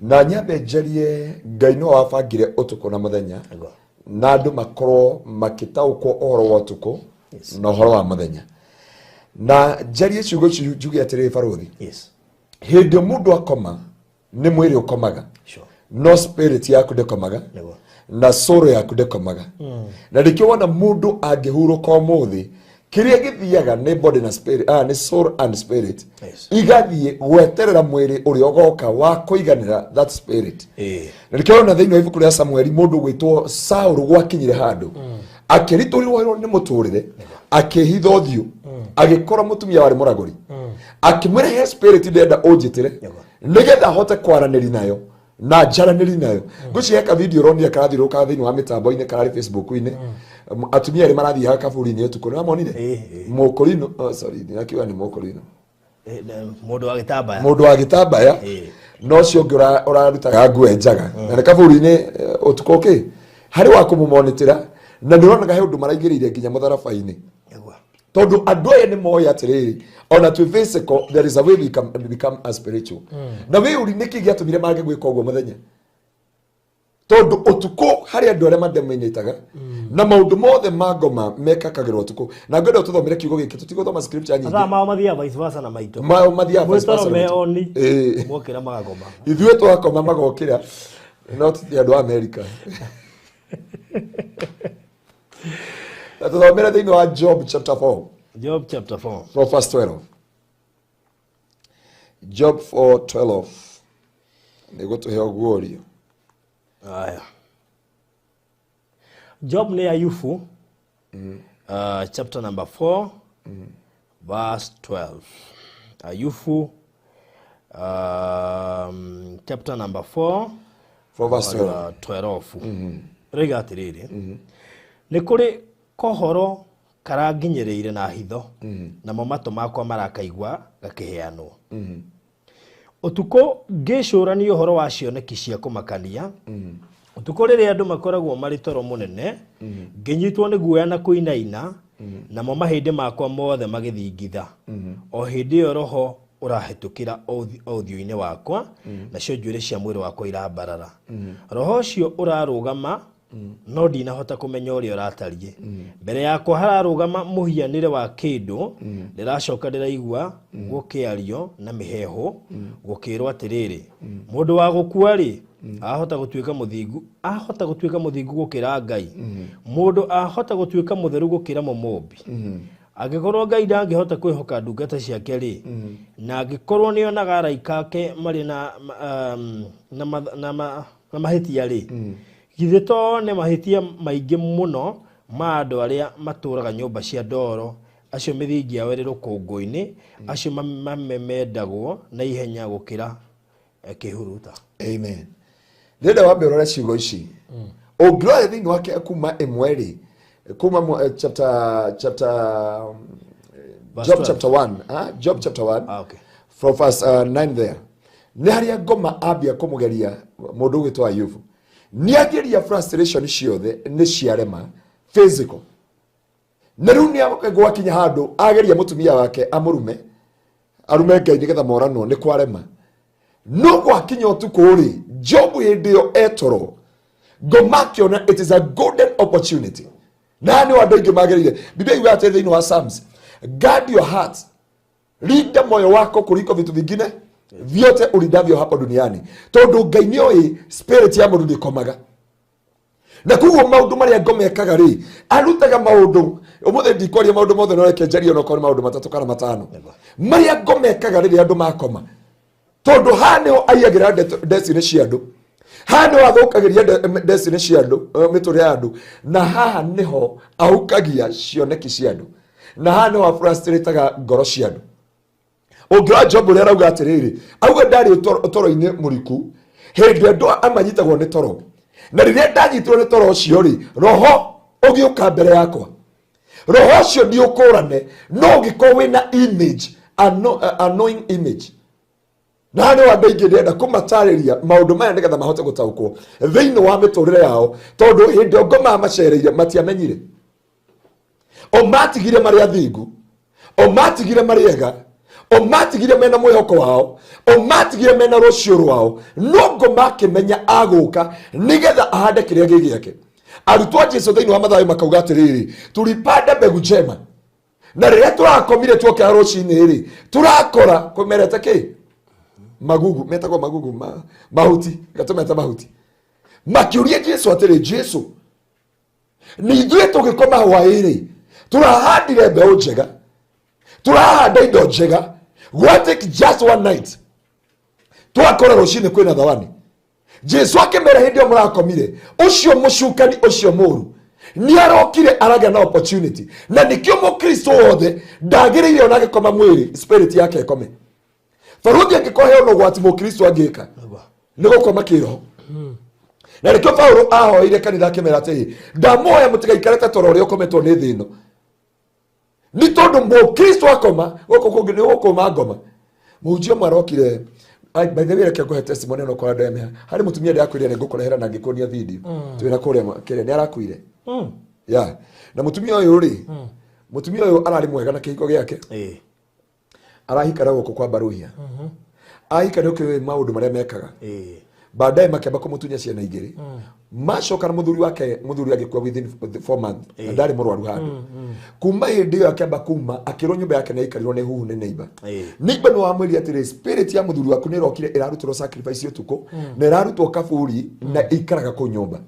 na nyambe njarie Ngai no wabangire utuko na muthenya na andu makorwo makitaukwo uhoro wa utuko na uhoro wa muthenya na njarie ciugo jugi atiriri baruthi hindi mundu akoma ni mwiri ukomaga no spirit yaku ndekomaga na soul yaku ndekomaga na ndikio wona mundu angihuruka umuthi kiria githiaga ni body na spirit ni soul and spirit igathie gweterera mwiri uri ogoka wa kuiganira that spirit na ndikio wona thiini wa ibuku ria Samueli mundu gwitwo Saul gwakinyire handu akiriturirwo ni muturire akihitha uthio agikora mutumia wari muraguri akimwira he spirit ndenda unjitire nigetha hote kwaraniri nayo na jaraniri nayo gucieka video ronia karathiruka thiini wa mitambo-ini kana Facebook-ini atumia ri marathi ha kaburi-ini utuko na monire Mokorino sorry ndikiwa ni Mokorino mundu wa gitambaya no cio ngira urarutaga nguo njaga na kaburi-ini utuko ki hari wa kumumonitira na ndironaga he undu maraigirire nginya mutharafa-ini tondu andu aya ni moya atiriri ona to physical there is a way we become a spiritual na we uri niki giatumire mage gwika ogwo muthenya tondu utuko hari andu aria mademinitaga na maundu mothe magoma mekakagirwo utuko na ngwenda tuthomere kiugo giki tutiguthoma scripture nyingi mao mathia vice versa na maito mao mathia vice versa meoni mokira magagoma ithuĩ twakoma magokira not the andu America tuthomere thiini wa Job chapter 4 Job chapter 4 from verse 12 Job 4:12 nego tuhe oguorio aya Job ni Ayubu chapter number 4 verse 12 Ayubu chapter number 4 from verse 12 rega atiriri ni kuri kohoro karanginyereire na hitho na momato makwa marakaigwa gakiheanwo utuko ngicurania uhoro wa cioneki cia kumakania utuko riria andu makoragwo mari toro munene nginyitwo ni guoya na kuinaina na mo mahindi makwa mothe magithingitha o hindi yo roho urahetukira authio-ini wakwa na cio njuire cia mwiri wakwa irambarara roho cio urarugama no ndinahota kumenya uria uratarie mbere yakwa hararugama muhianire wa kindu ndiracoka ndiraigua gukiario na miheho gukirwo atiriri mundu wa gukua ri ahota gutuika muthingu gukira Ngai mundu ahota gutuika mutheru gukira mumombi agikorwo Ngai ndangihota kwihoka ndungata ciake ri na agikorwo nionaga araika ake mari na mahitia ri githe to ne mahitia maingi muno ma andu aria maturaga nyumba cia ndoro acio mithingi yao iri rukungu-ini acio mamemendagwo na ihenya gukira kihuruta amen ndenda wambe urore ciugo ici ungirore thiini wake kuma imweri kuma chapter Job chapter 1 Job chapter 1 okay from verse 9 there ni haria ngoma ambia kumugeria mundu gwitwa Ayubu niageria frustration ciothe ni ciarema physical na riu ni gwakinya handu ageria mutumia wake amurume arume Ngai nigetha morano ni kwarema no gwakinya utuku ri Job hindi yo etoro ngoma kiona it is a golden opportunity nani wandu ingi magerire Biblia iwate thiini wa Psalms guard your heart linda moyo wako kuliko vitu vingine vyote ulidavyo hapa duniani tondu Ngai nioi spirit ya mundu ndikomaga na kuguo maundu maria ngomekaga ri arutaga maundu umuthe ndikwaria maundu mothe no reke njarie no kore maundu matatu kana matano maria ngomekaga ri andu makoma tondu haneo aiyagira destiny cia andu haneo athukagiria destiny cia andu mituri ya andu na haha niho aukagia cioneki cia andu na haneo afrustrataga ngoro cia andu ungira Job ria rauga atiriri auga ndari utoro-ini muriku hindi andu amanyitagwo ni toro na riria ndanyitwo ni toro ucio ri roho ugiuka mbere yakwa roho ucio ndiukurane no gikorwo wina image annoying image na nĩ wandu ingi ndenda kumatariria maundu maya nigetha mahote gutaukwo thiini wa miturire yao tondu hindi ngoma macereire matiamenyire o matigire mari athingu o matigire mari ega o matigire mena mwihoko wao, o matigire mena rucio rwao, no ngoma akimenya aguka nigetha ahande kiria gigiake. Arutwo Jesu thiini wa Mathayo makauga atiriri, tulipanda mbegu njema, na riria turakomire tuokea rucini ri turakora kumerete ki magugu, metagwo magugu, mahuti, gatumeta mahuti. Makiuria Jesu atiri, Jesu ni ithuĩ tũgĩkoma hwaĩ-rĩ tũrahandire mbeũ njega, tũrahanda indo njega, gwatake just one night twakora rũcinĩ kwĩna thawani. Jesu akĩmera hĩndĩ ĩyo mũrakomire, ũcio mũcukani ũcio mũru nĩ arokire aragĩa na opportunity, na nĩkĩo mũkristo wothe ndagĩrĩire ona agĩkoma mwĩrĩ spirit yake ĩkome. Baruthi angĩkorwo ona ũgwati mũkristo angĩka nĩ gũkoma kĩroho. Na nĩkĩo Paulo ahoire kanitha akĩmera atĩ ndamoya mũtigaikarĩte toro ũrĩa ũkometwo nĩ thĩ ĩno, nĩ tondũ mũkristo akoma gũkũ kũngĩ nĩ gũkũma ngoma. Mũhunjia ũmwe arokire, by the way, reke ngũhe testimony ĩno kwa andũ aya. Harĩ mũtumia ndĩrakwĩrire nĩ ngũkũrehera na ngĩkuonia video twĩna kũrĩa kĩrĩa nĩ arakuire. Na mũtumia ũyũ rĩ, mũtumia ũyũ ararĩ mwega na kĩhiko gĩake, arahikara gũkũ kwa Baruhia. Ahika nĩ ũkĩũĩ maũndũ marĩa mekaga. Baadaye makĩamba kũmũtunya ciana igĩrĩ, macoka na mũthuri wake, mũthuri agĩkua within 4 months, na ndarĩ mũrwaru handũ. Kuma hĩndĩ ĩyo akĩamba kuma, akĩrwo nyũmba yake nĩ aikarirwo nĩ huhu nĩ neighbor. Neighbor nĩ wamwĩrire atĩrĩ, spirit ya mũthuri waku nĩ ĩrokire ĩrarutĩrwo sacrifice ũtukũ, na ĩrarutwo kaburi, na ikaraga kũu nyũmba.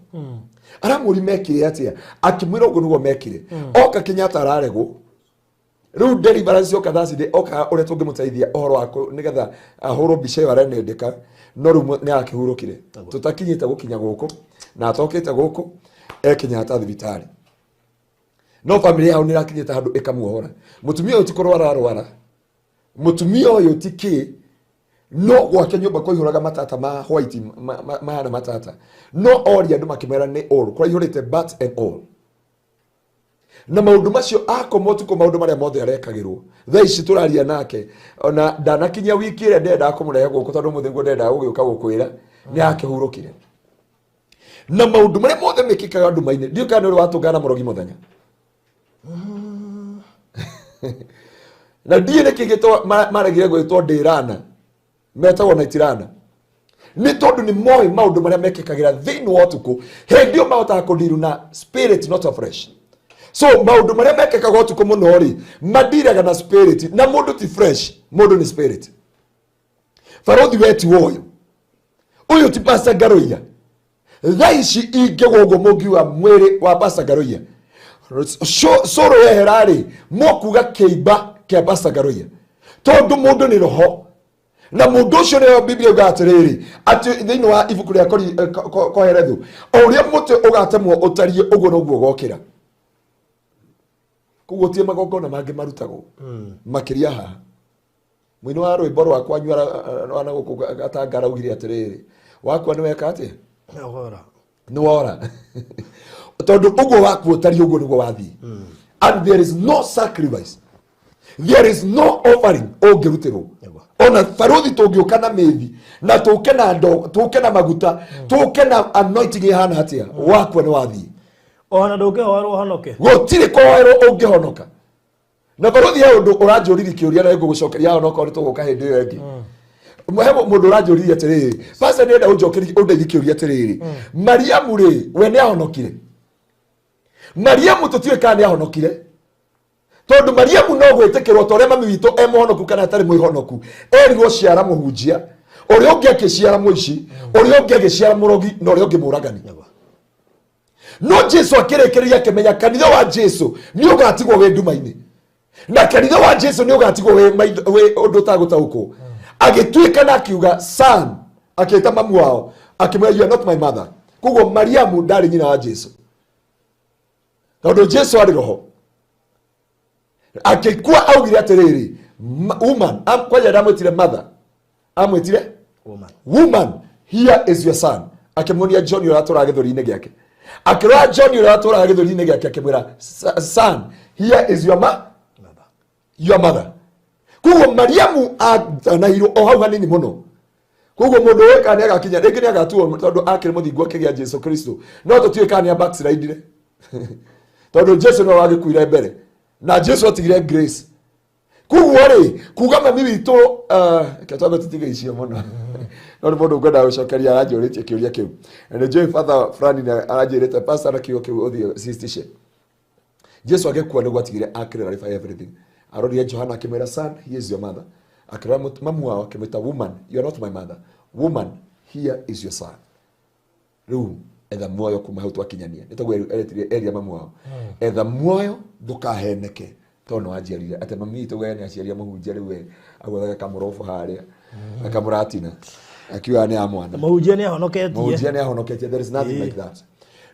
Aramũri mekire atĩa? Akĩmwĩra ũguo nĩguo mekire. Oka Kenyatta araregwo, rĩu deliverance yoka thacindĩ, oka ũrĩa tũngĩmũteithia ũhoro wako nĩgetha ahũrwo mbica ĩyo arenendeka, no rĩu nĩ akĩhurũkire. Tũtakinyĩte gũkinya gũkũ, na atokĩte gũkũ Kenyatta thibitarĩ, no family yao nĩ ĩrakinyĩte handũ ĩkamuohora. Mũtumia ũyũ ti kũrwara arwara, mũtumia ũyũ ti kĩ, no gwake nyũmba kũihũraga matata ma white, mahana matata, no oria andũ makĩmera nĩ all kũraihũrĩte bat and all. Na maũndũ macio akoma ũtukũ, maũndũ marĩa mothe arekagĩrwo thaa ici tũraria nake, ona ndanakinyia wiki ĩrĩa ndendaga kũmũrehe gũkũ tondũ mũthĩ ndendaga gũgĩũka gũkwĩra nĩ akĩhurũkire. Na maũndũ marĩa mothe mekĩkaga nduma-inĩ, ndiũĩ kana nĩ ũrĩ watũngana na mũrogi mũthenya. Na ndiĩ nĩkĩ gĩtwo maregire gwĩtwo ndĩrana, metagwo na itirana, nĩ tondũ nĩ moĩ maũndũ marĩa mekĩkagĩra thĩinĩ wa ũtukũ. Hĩndĩ ĩyo mahotaga kũndiru na spirit not a flesh. So maũndũ marĩa mekĩkaga ũtukũ mũno rĩ, mandiraga na spirit, na mũndũ ti fresh, mũndũ nĩ spirit. Baruthi we ti woyo, ũyũ ti Pastor Ngaruiya. Thaa ici ingĩgũgũ mũngiuga mwĩrĩ wa Pastor Ngaruiya, cũrũ yehera rĩ, mũkuga kĩimba kĩa Pastor Ngaruiya, tondũ mũndũ nĩ roho. Na mũndũ ũcio nĩyo Biblia yuga atĩrĩrĩ, atĩ thĩinĩ wa ibuku rĩa Koherethu, o ũrĩa mũtĩ ũgatemwo ũtariĩ, ũguo noguo gokĩra. Koguo tie magongona mangĩ marutagwo makĩria haha. Mũini wa rwĩmbo rwakwa nyuara gũkũ Gatanga araugire atĩrĩrĩ, wakwa nĩ weka atĩa? Nĩ wora. Tondũ ũguo wakwa ũtariĩ, ũguo nĩguo wathiĩ. And there is no sacrifice, there is no offering ũngĩrutĩrwo. Ona baruthi tũngĩũka na mĩthi, na tũke na ndo, tũke na maguta, tũke na anointing ihana atĩa, wakwa nĩ wathiĩ. Ona ndũngĩhoerwo honoke. Gũtirĩ kũhoerwo ũngĩhonoka. Na baruthi ya ũndũ ũranjũririe kĩũria na ngũgũcokeria honoka ũrĩ tũgũka hĩndĩ ĩyo ĩngĩ. Mũhemo mũndũ ũranjũririe atĩrĩrĩ, pastor nĩenda ũnjokerie ũndeithie kĩũria atĩrĩrĩ, Mariamu rĩ, we nĩ ahonokire? Mariamu tũtiũĩ kana nĩ ahonokire, tondũ Mariamu no gwĩtĩkĩrwo ta ũrĩa mami witũ e mũhonoku kana atarĩ mwĩhonoku. Erirwo ciara mũhunjia, ũrĩa ũngĩ agĩciara mũici, ũrĩa ũngĩ agĩciara mũrogi, na ũrĩa ũngĩ mũragani. No Jesu akĩrĩkĩrĩria akĩmenya kanitha wa Jesu nĩ ũgatigwo wĩ nduma-inĩ, na kanitha wa Jesu nĩ ũgatigwo wĩ ũndũ ũtagũtaũkwo. Agĩtuĩka na akiuga son, akĩĩta mamu wao akĩmwĩra you are not my mother. Koguo Mariamu ndarĩ nyina wa Jesu, tondũ Jesu arĩ roho. Akĩkua augire atĩrĩrĩ, woman, kwanja ndamwĩtire mother, amwĩtire woman, here is your son. Akĩmuonia John ũrĩa atũraga gĩthũri-inĩ gĩake, akĩrora John ũrĩa atũraga gĩthũri-inĩ gĩake akĩmwĩra son, here is your mother. Koguo Mariamu anahirwo o hau hanini mũno. Koguo mũndũ ũyũ kana agakinya rĩngĩ nĩ agatuo tondũ akĩrĩ mũthingu akĩgĩa Jesu Kristo, no tũtiũĩ kana nĩ backslide. Tondũ Jesu no wagĩkuire mbere, na Jesu atigire grace. Kuguo ri kuga mami witu ketwaga tutiga icio muno no ni mundu ngwenda gucokeria aranjuritie kiuria kiu and joy father Franny na aranjirite pastor na kiugo kiu uthio sistishe Jesu agekuwa niguo atigire clarify everything aroria Johana akimera son he is your mother akira mamu wao akimeta woman you are not my mother woman here is your son riu etha muoyo kuma hau twakinyania nitagwo eretire area mamu wao etha muoyo ndukaheneke tono ajiarire ate mami itu gani aciaria mahunjia riu agwethaga kamurofo haria akamuratina akiwa ni amwana mahunjia ni ahonoketie there is nothing like that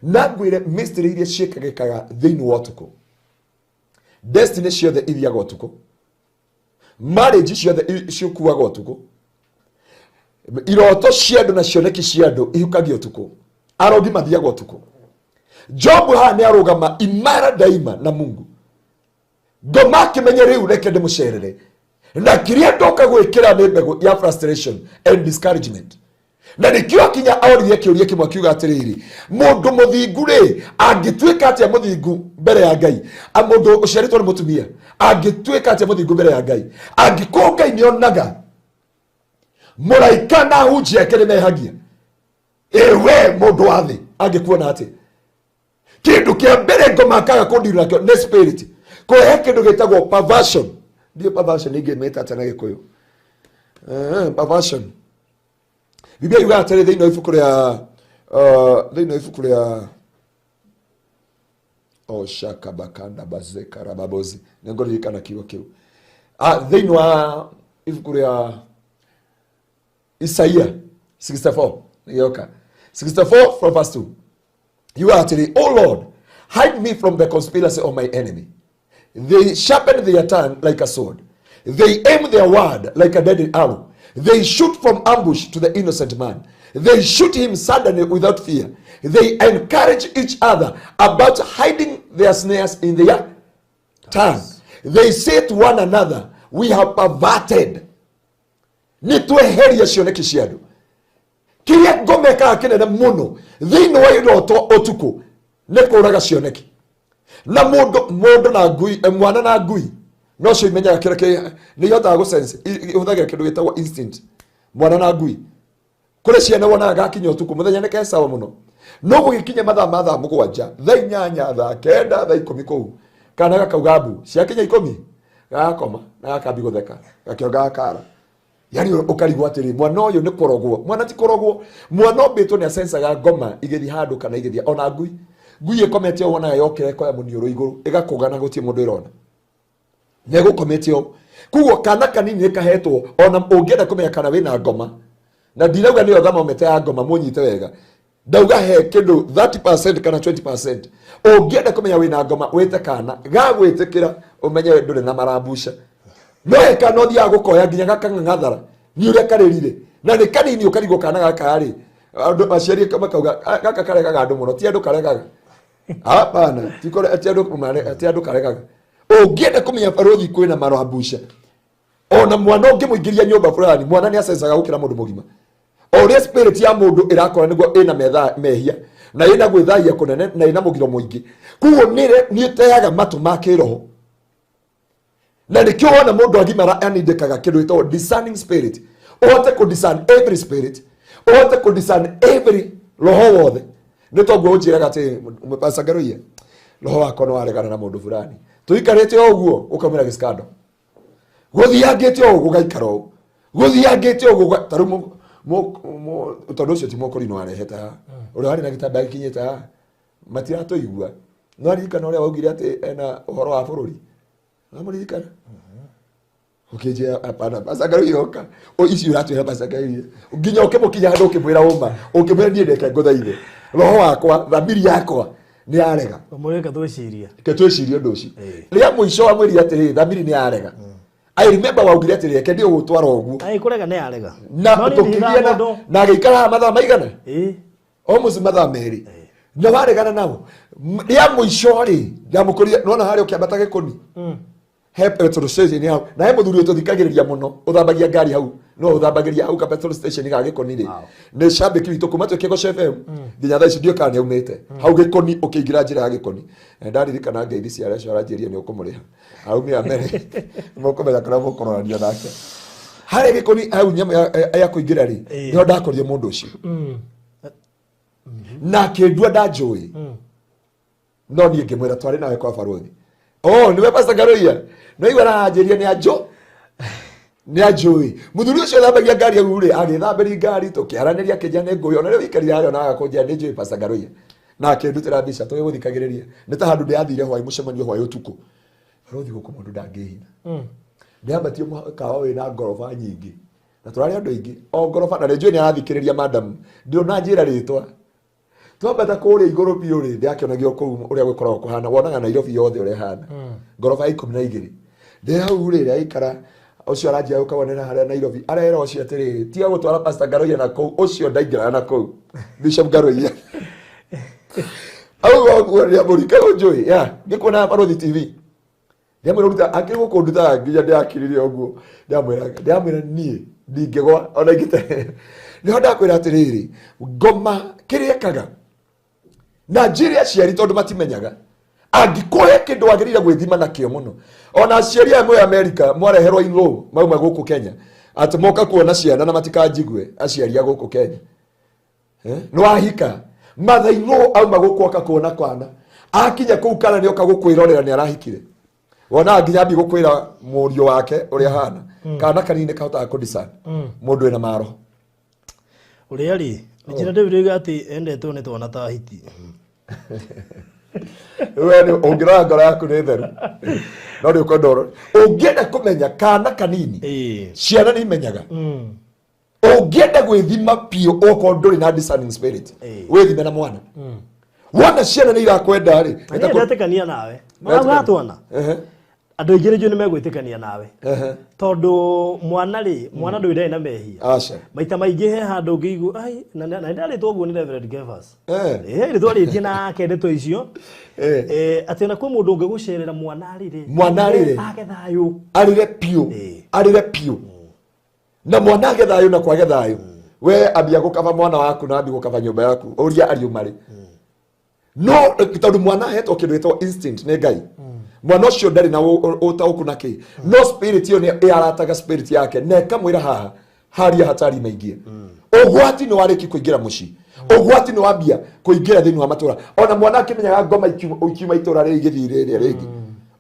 nagwire mystery iria ciikagikaga thiini wa utuku destiny ciothe ithiaga utuku marriage ciothe ciukuaga utuku iroto cia andu na cioneki cia andu ihukagio utuku arogi mathiaga utuku Job ha ni arugama imara daima na Mungu ngoma akimenye riu reke ndimucerere na kiria ndoka gwikira ni mbegu ya frustration and discouragement na nikio kinya auriye kiuria kimwe kiuga atiriri mundu muthingu ri angitwika atia muthingu mbere ya Ngai amundu uciaritwo ni mutumia angitwika atia muthingu mbere ya Ngai angiko Ngai nionaga muraika na hunjia kene mehagia ewe mundu wathi angikuona ati kindu kia mbere ngoma kaga kundirira kio ne spirit ko kindu gitagwo perversion ndio perversion ingemeta tena gikuyu perversion Biblia yuga atari thiino ifuku ria shaka bakanda bazeka rababozi nengo rikana kiwo kiu thiino wa ifuku ria Isaiah 64 yoka 64 from verse 2 you are telling oh Lord hide me from the conspiracy of my enemy they sharpen their tongue like a sword they aim their word like a deadly arrow they shoot from ambush to the innocent man they shoot him suddenly without fear they encourage each other about hiding their snares in their tongue they say to one another we have perverted nitweheria cioneki cia andu kiria ngomeka kinene muno thiini wa iroto utuku ni kuraga cioneki na mundu na ngui mwana na ngui no cio imenyaga kireke ni yotaga gu sense ihuthagira kindu gitagwo instinct mwana na ngui kure ciana wona gakinya utuku muthenya ni kesawa muno no gugikinya mathaa mugwanja thaa 8 thaa 9 thaa 10 kou kana gakauga mbu ciakinya 10 gakoma na gakambi gutheka gakioga kara yani ukarigwa atiri mwana uyu ni korogwo mwana ti korogwo mwana obetwo ni asensaga ngoma igethi handu kana igethi ona ngui ikometio wona yokire ko ya muniuro iguru igakugana gutie mundu irona nego kometio kugo kana kanini kahetwo ona ungienda kumenya kana wina ngoma na ndirauga niyo thama umete ya ngoma munyite wega ndauga he kindu 30% kana 20% ungienda kumenya wina ngoma wete kana gagwitikira umenye ndure na marambusha no kana thia gukoya nginya gakang'athara ni uria karirire na ni kanini ukarigo kana gaka ri andu aciari kama kauga gaka karegaga andu muno ti andu karegaga hapana tikore ati andu karegaga ungienda kumenya barothi kwina marambusha ona mwana ungimuingiria nyumba fulani mwana ni asensaga gukira mundu mugima o spirit ya mundu irakora niguo ina metha mehia na ina gwithaia kunene na ina mugiro muingi kuo ni teaga matu make roho na nikio wona mundu agimara anindikaga kindu ito discerning spirit ohote ku discern every spirit ohote ku discern every roho wothe nitogwo unjiraga ati mupasagaruye roho wako no aregana na mundu fulani tuikarete oguo ukamira giskando guthiangite oguo gaikaro guthiangite oguo taru tondu cio ti mokori no areheta uri ari na gitanda gikinyeta matirato igua no arikana uria waugire ati ena uhoro wa bururi amuririkana ukije hapana pasagaru yoka o isi uratu ya pasagaru nginya ukimukinya handu ukimwira uma ukimwira nie ndeke nguthaithe roho wakwa thamiri yakwa ni arega umureka twiciria undu ucio ria muico wa mwiri atiri thamiri ni arega I remember waugire atiri reke ndio gutwara oguo ai kurega ni arega na tukigiana na gikara mathaa maigana almost mathaa meri na waregana nao ria muico ri ndamukuria nona hari ukiambata gikoni he Petro says ni hau na he muthuri ututhikagiriria muno uthambagia ngari hau no uthambagiria au ka petrol station ga gikoni ri ne shambiki witũ kuma twĩ Kĩgoco FM nginya thaa ici ndio kana umĩte hau gikoni ũkĩingĩra njĩra ya gikoni ndaririkana ngeithi cia arĩa aranjĩria nĩ ũkũmũrĩha aumia mbere mũkũmenya kana mũkũrorania nake harĩ gikoni hau nyama ya kũingĩra ri nĩho ndakorire mũndũ ũcio na kĩndua ndanjũĩ no niĩ ngĩmwĩra twarĩ nawe kwa barothi niwe Pastor Garoia no igwa aranjĩria nĩ anjũ nĩ anjũĩ mũthuri ũcio thambagia ngari au rĩ agĩthambĩria ngari tũkĩaranĩria kĩnja nĩ ngũĩ ona rĩu ikarire harĩa na agakũnjĩra nĩ njũĩ Pastor Garoia na akĩndutĩra mbica tũgĩgũthikagĩrĩria nĩ ta handũ ndĩrathire hwaĩ mũcemanio hwaĩ ũtukũ barothi gũkũ mũndũ ndangĩhina ndĩambatio kawa wĩna ngoroba nyingĩ na tũrarĩ andũ aingĩ o ngoroba na nĩ njũĩ nĩ arathikĩrĩria madam ndĩrona njĩra rĩtwa twambata kũrĩa igũrũ biũ rĩ ndĩakĩonagio kũu ũrĩa gũkoragwo kũhana wonaga Nairobi yothe ũrĩa hana ngoroba 12 ndĩ hau rĩ aikara ũcio aranjia ũkawonera harĩa Nairobi arera ũcio atĩrĩ tiga gũtwara Pastor Garoia na kũu ũcio ndaingĩra na kũu Bishop Garoia au gũkũrĩa mũrika ũnjũĩ ngĩkuona Barothi TV ndĩamwĩra ruta akĩgũkũnduta nginya ndĩakiririe ũguo ndĩamwĩra niĩ ndingĩgwa ona ingĩte nĩho ndakwĩra atĩrĩrĩ ngoma kĩrĩekaga na njĩra aciari tondũ matimenyaga angĩkũhe kĩndũ wagĩrĩire gwĩthima nakĩo mũno ona aciari amwe America mwareherwo in-law mauma gũkũ Kenya atĩ moka kuona ciana na matikanjigue aciari a gũkũ Kenya nĩwahika mother-in-law auma gũkũ aka kuona kwana akinya kũu kana nĩoka gũkwĩrorera nĩ arahikire wona nginya gũkwĩra mũriũ wake ũrĩa hana kana kanini kahotaga kũdiscern mũndũ ena maroho ũrĩa rĩ njĩra David atĩ endetwo nĩ twana ta hiti wewe ũngĩrora ngoro yaku nĩ theru no nĩ ũkondoro ũngĩenda kũmenya kana kanini ciana nĩ imenyaga ũngĩenda gwĩthima piũ okorwo ndũrĩ na discerning spirit wĩthime na mwana wona ciana nĩ irakwenda rĩ ndetĩkania nawe marauga twana andũ aingĩ nĩnjũĩ nĩmegwĩtĩkania nawe tondũ mwana ndũrĩ na mehia maita maingĩ he handũ ngĩigua na ndarĩtwo ũguo nĩ Reverend Gervas nĩ twarĩtie nake ndeto icio atĩ ona kwĩ mũndũ ũngĩgũcerera mwana arĩre age thayũ arĩre piũ na mwana age thayũ na kwage thayũ we ambia gũkaba mwana waku na ambia gũkaba nyũmba yaku ũria ariũ marĩ no tondũ mwana hetwo kĩndũ gĩtagwo instinct nĩ Ngai mwana ũcio ndarĩ na ũtaũku na kĩ no spirit iyo nĩ arataga spirit yake na ĩkamwĩra haha haria hatari maingĩ ũgwati nĩ warĩki kũingĩra mũciĩ ũgwati nĩ wambia kũingĩra thĩinĩ wa matũra ona mwana akĩmenyaga ngoma ikiuma itũra rĩrĩ igĩthiĩ rĩrĩa rĩngĩ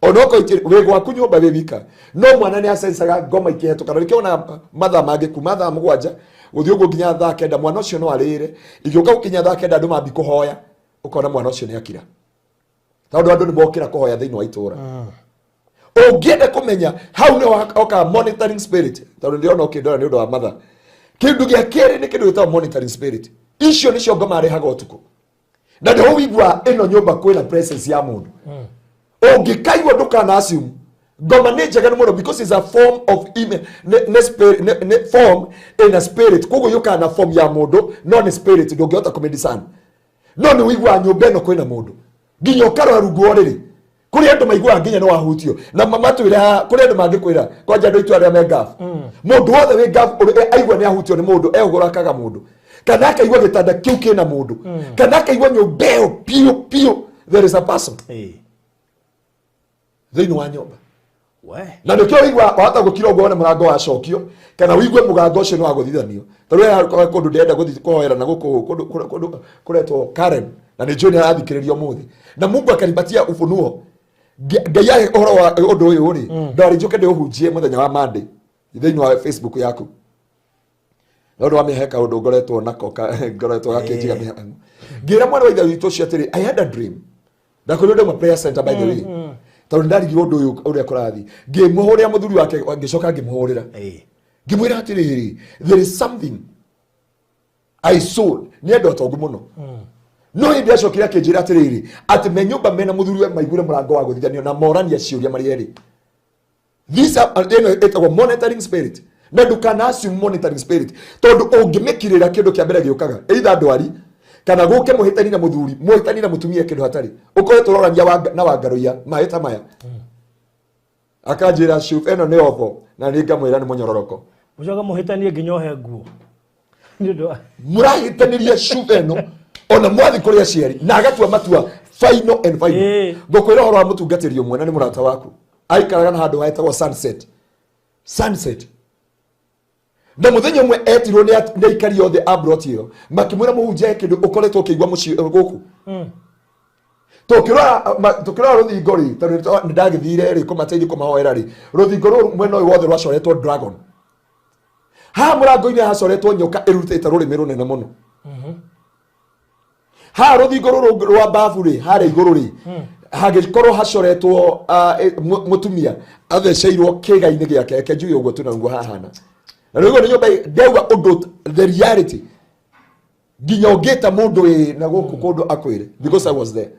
ona wĩ gwaku nyũmba wĩ wika no mwana nĩ acensaga ngoma ikĩhetũka na nĩkĩona mathaa mangĩ kuma thaa 7 gũthiĩ ũguo nginya thaa 9 mwana ũcio no arĩre igĩũka gũkinya thaa 9 andũ mambi kũhoya ũkona mwana ũcio nĩ akira tondũ andũ nĩ mokĩra kũhoya thĩinĩ wa itũra ũngĩenda kũmenya hau nĩ oka monitoring spirit tondũ ndĩrona ũkĩndora nĩ ũndũ wa mathaa kĩndũ gĩa kerĩ nĩ kĩndũ gĩtagwo monitoring spirit icio nĩcio ngoma arehaga ũtukũ na nĩ ũigua ĩno nyũmba kwĩna presence ya mũndũ ũngĩkaigua ndũkana assume ngoma nĩ njega mũno because it's a form of form in a spirit koguo yũkana form ya mũndũ no nĩ spirit ndũngĩhota kũmĩdiscern no nĩ ũigua nyũmba ĩno kwĩna mũndũ nginya ũkarora rungu rĩrĩ kũrĩ andũ maiguaga nginya no wahutio na matwĩra kũrĩ andũ mangĩkwĩra kwanja andũ itũra rĩa megaf mũndũ wothe wĩ gaf aigua nĩ ahutio nĩ mũndũ ehũgũrakaga mũndũ kana akaigua gĩtanda kĩu kĩna mũndũ kana akaigua nyũmba ĩyo piũ there is a person thĩinĩ wa nyũmba na nĩkĩo wĩigua wahota gũkira ũguo wone mũrango wacokio kana wĩigue mũgambo ũcio nĩ wa gũthithanio tondũ kũndũ ndĩrenda gũthiĩ kũhoera na gũkũ kũretwo Karen na nĩ njũĩ nĩ arathikĩrĩria ũmũthĩ na Mungu akanipatia ufunuo Ngai ahe ũhoro wa ũndũ ũyũ rĩ ndarĩ njũke ndĩũhunjie mũthenya wa Monday thĩinĩ wa Facebook yaku no ndũ wa mĩheka ũndũ ngoretwo nako ngoretwo gakĩnjiga mĩhang'o ngĩra mwana wa ithe witũ ũcio atĩrĩ I had a dream ndakwĩrwo ndĩ prayer center by the way tondũ ndarigirwo ũndũ ũyũ ũrĩa kũrathiĩ ngĩmũhũrĩra mũthuri wake ngĩcoka ngĩmũhũrĩra ngĩmwĩra atĩrĩrĩ there is something I saw nĩ andũ atongu mũno no hĩndĩ acokire akĩnjĩra atĩrĩrĩ atĩ me nyũmba mena mũthuri maigure mũrango wa gũthithanio na morania ciũria marĩ erĩ this etagwo monitoring spirit na ndũkana assume monitoring spirit tondũ ũngĩmĩkirĩra kĩndũ kĩa mbere gĩũkaga either ndwari kana gũke mũhĩtani na mũthuri mũhĩtani na mũtumia kĩndũ hatarĩ ũkoretwo ũrorania na Wangaroia mahĩta maya akanjĩra shuf ĩno nĩ ofo na nĩ ngamwĩra nĩ mũnyororoko Mucoka muhitanie nginyohe nguo. Ndio. Murahitaniria shuveno ona mwathi kuri aciari na agatua matua final and final. Ngokwira horo wa mutungatiri umwe na ni murata waku. Aikaraga na handu haetagwo Sunset. Sunset. Na muthenya umwe etirwo ni aikari othe abrotio makimwira muhunje kindu ukoretwo kigwa muci guku. Tukirora ruthingo ri tondu ndagithire ri kumateithia kumahoera ri ruthingo ru mwena uyu wothe rwacoretwo dragon. Ha murango-ini hacoretwo nyoka irutite rurimi runene muno. Ha ruthingo ruru rwa bafu ri haria iguru ri hagikorwo hacoretwo mutumia atheceirwo kiga-ini giake kenjuge uguo tunaguo hahana. Na rigo ni nyumba ndauga undu the reality nginya ungita mundu na guku kundu akwire because I was there.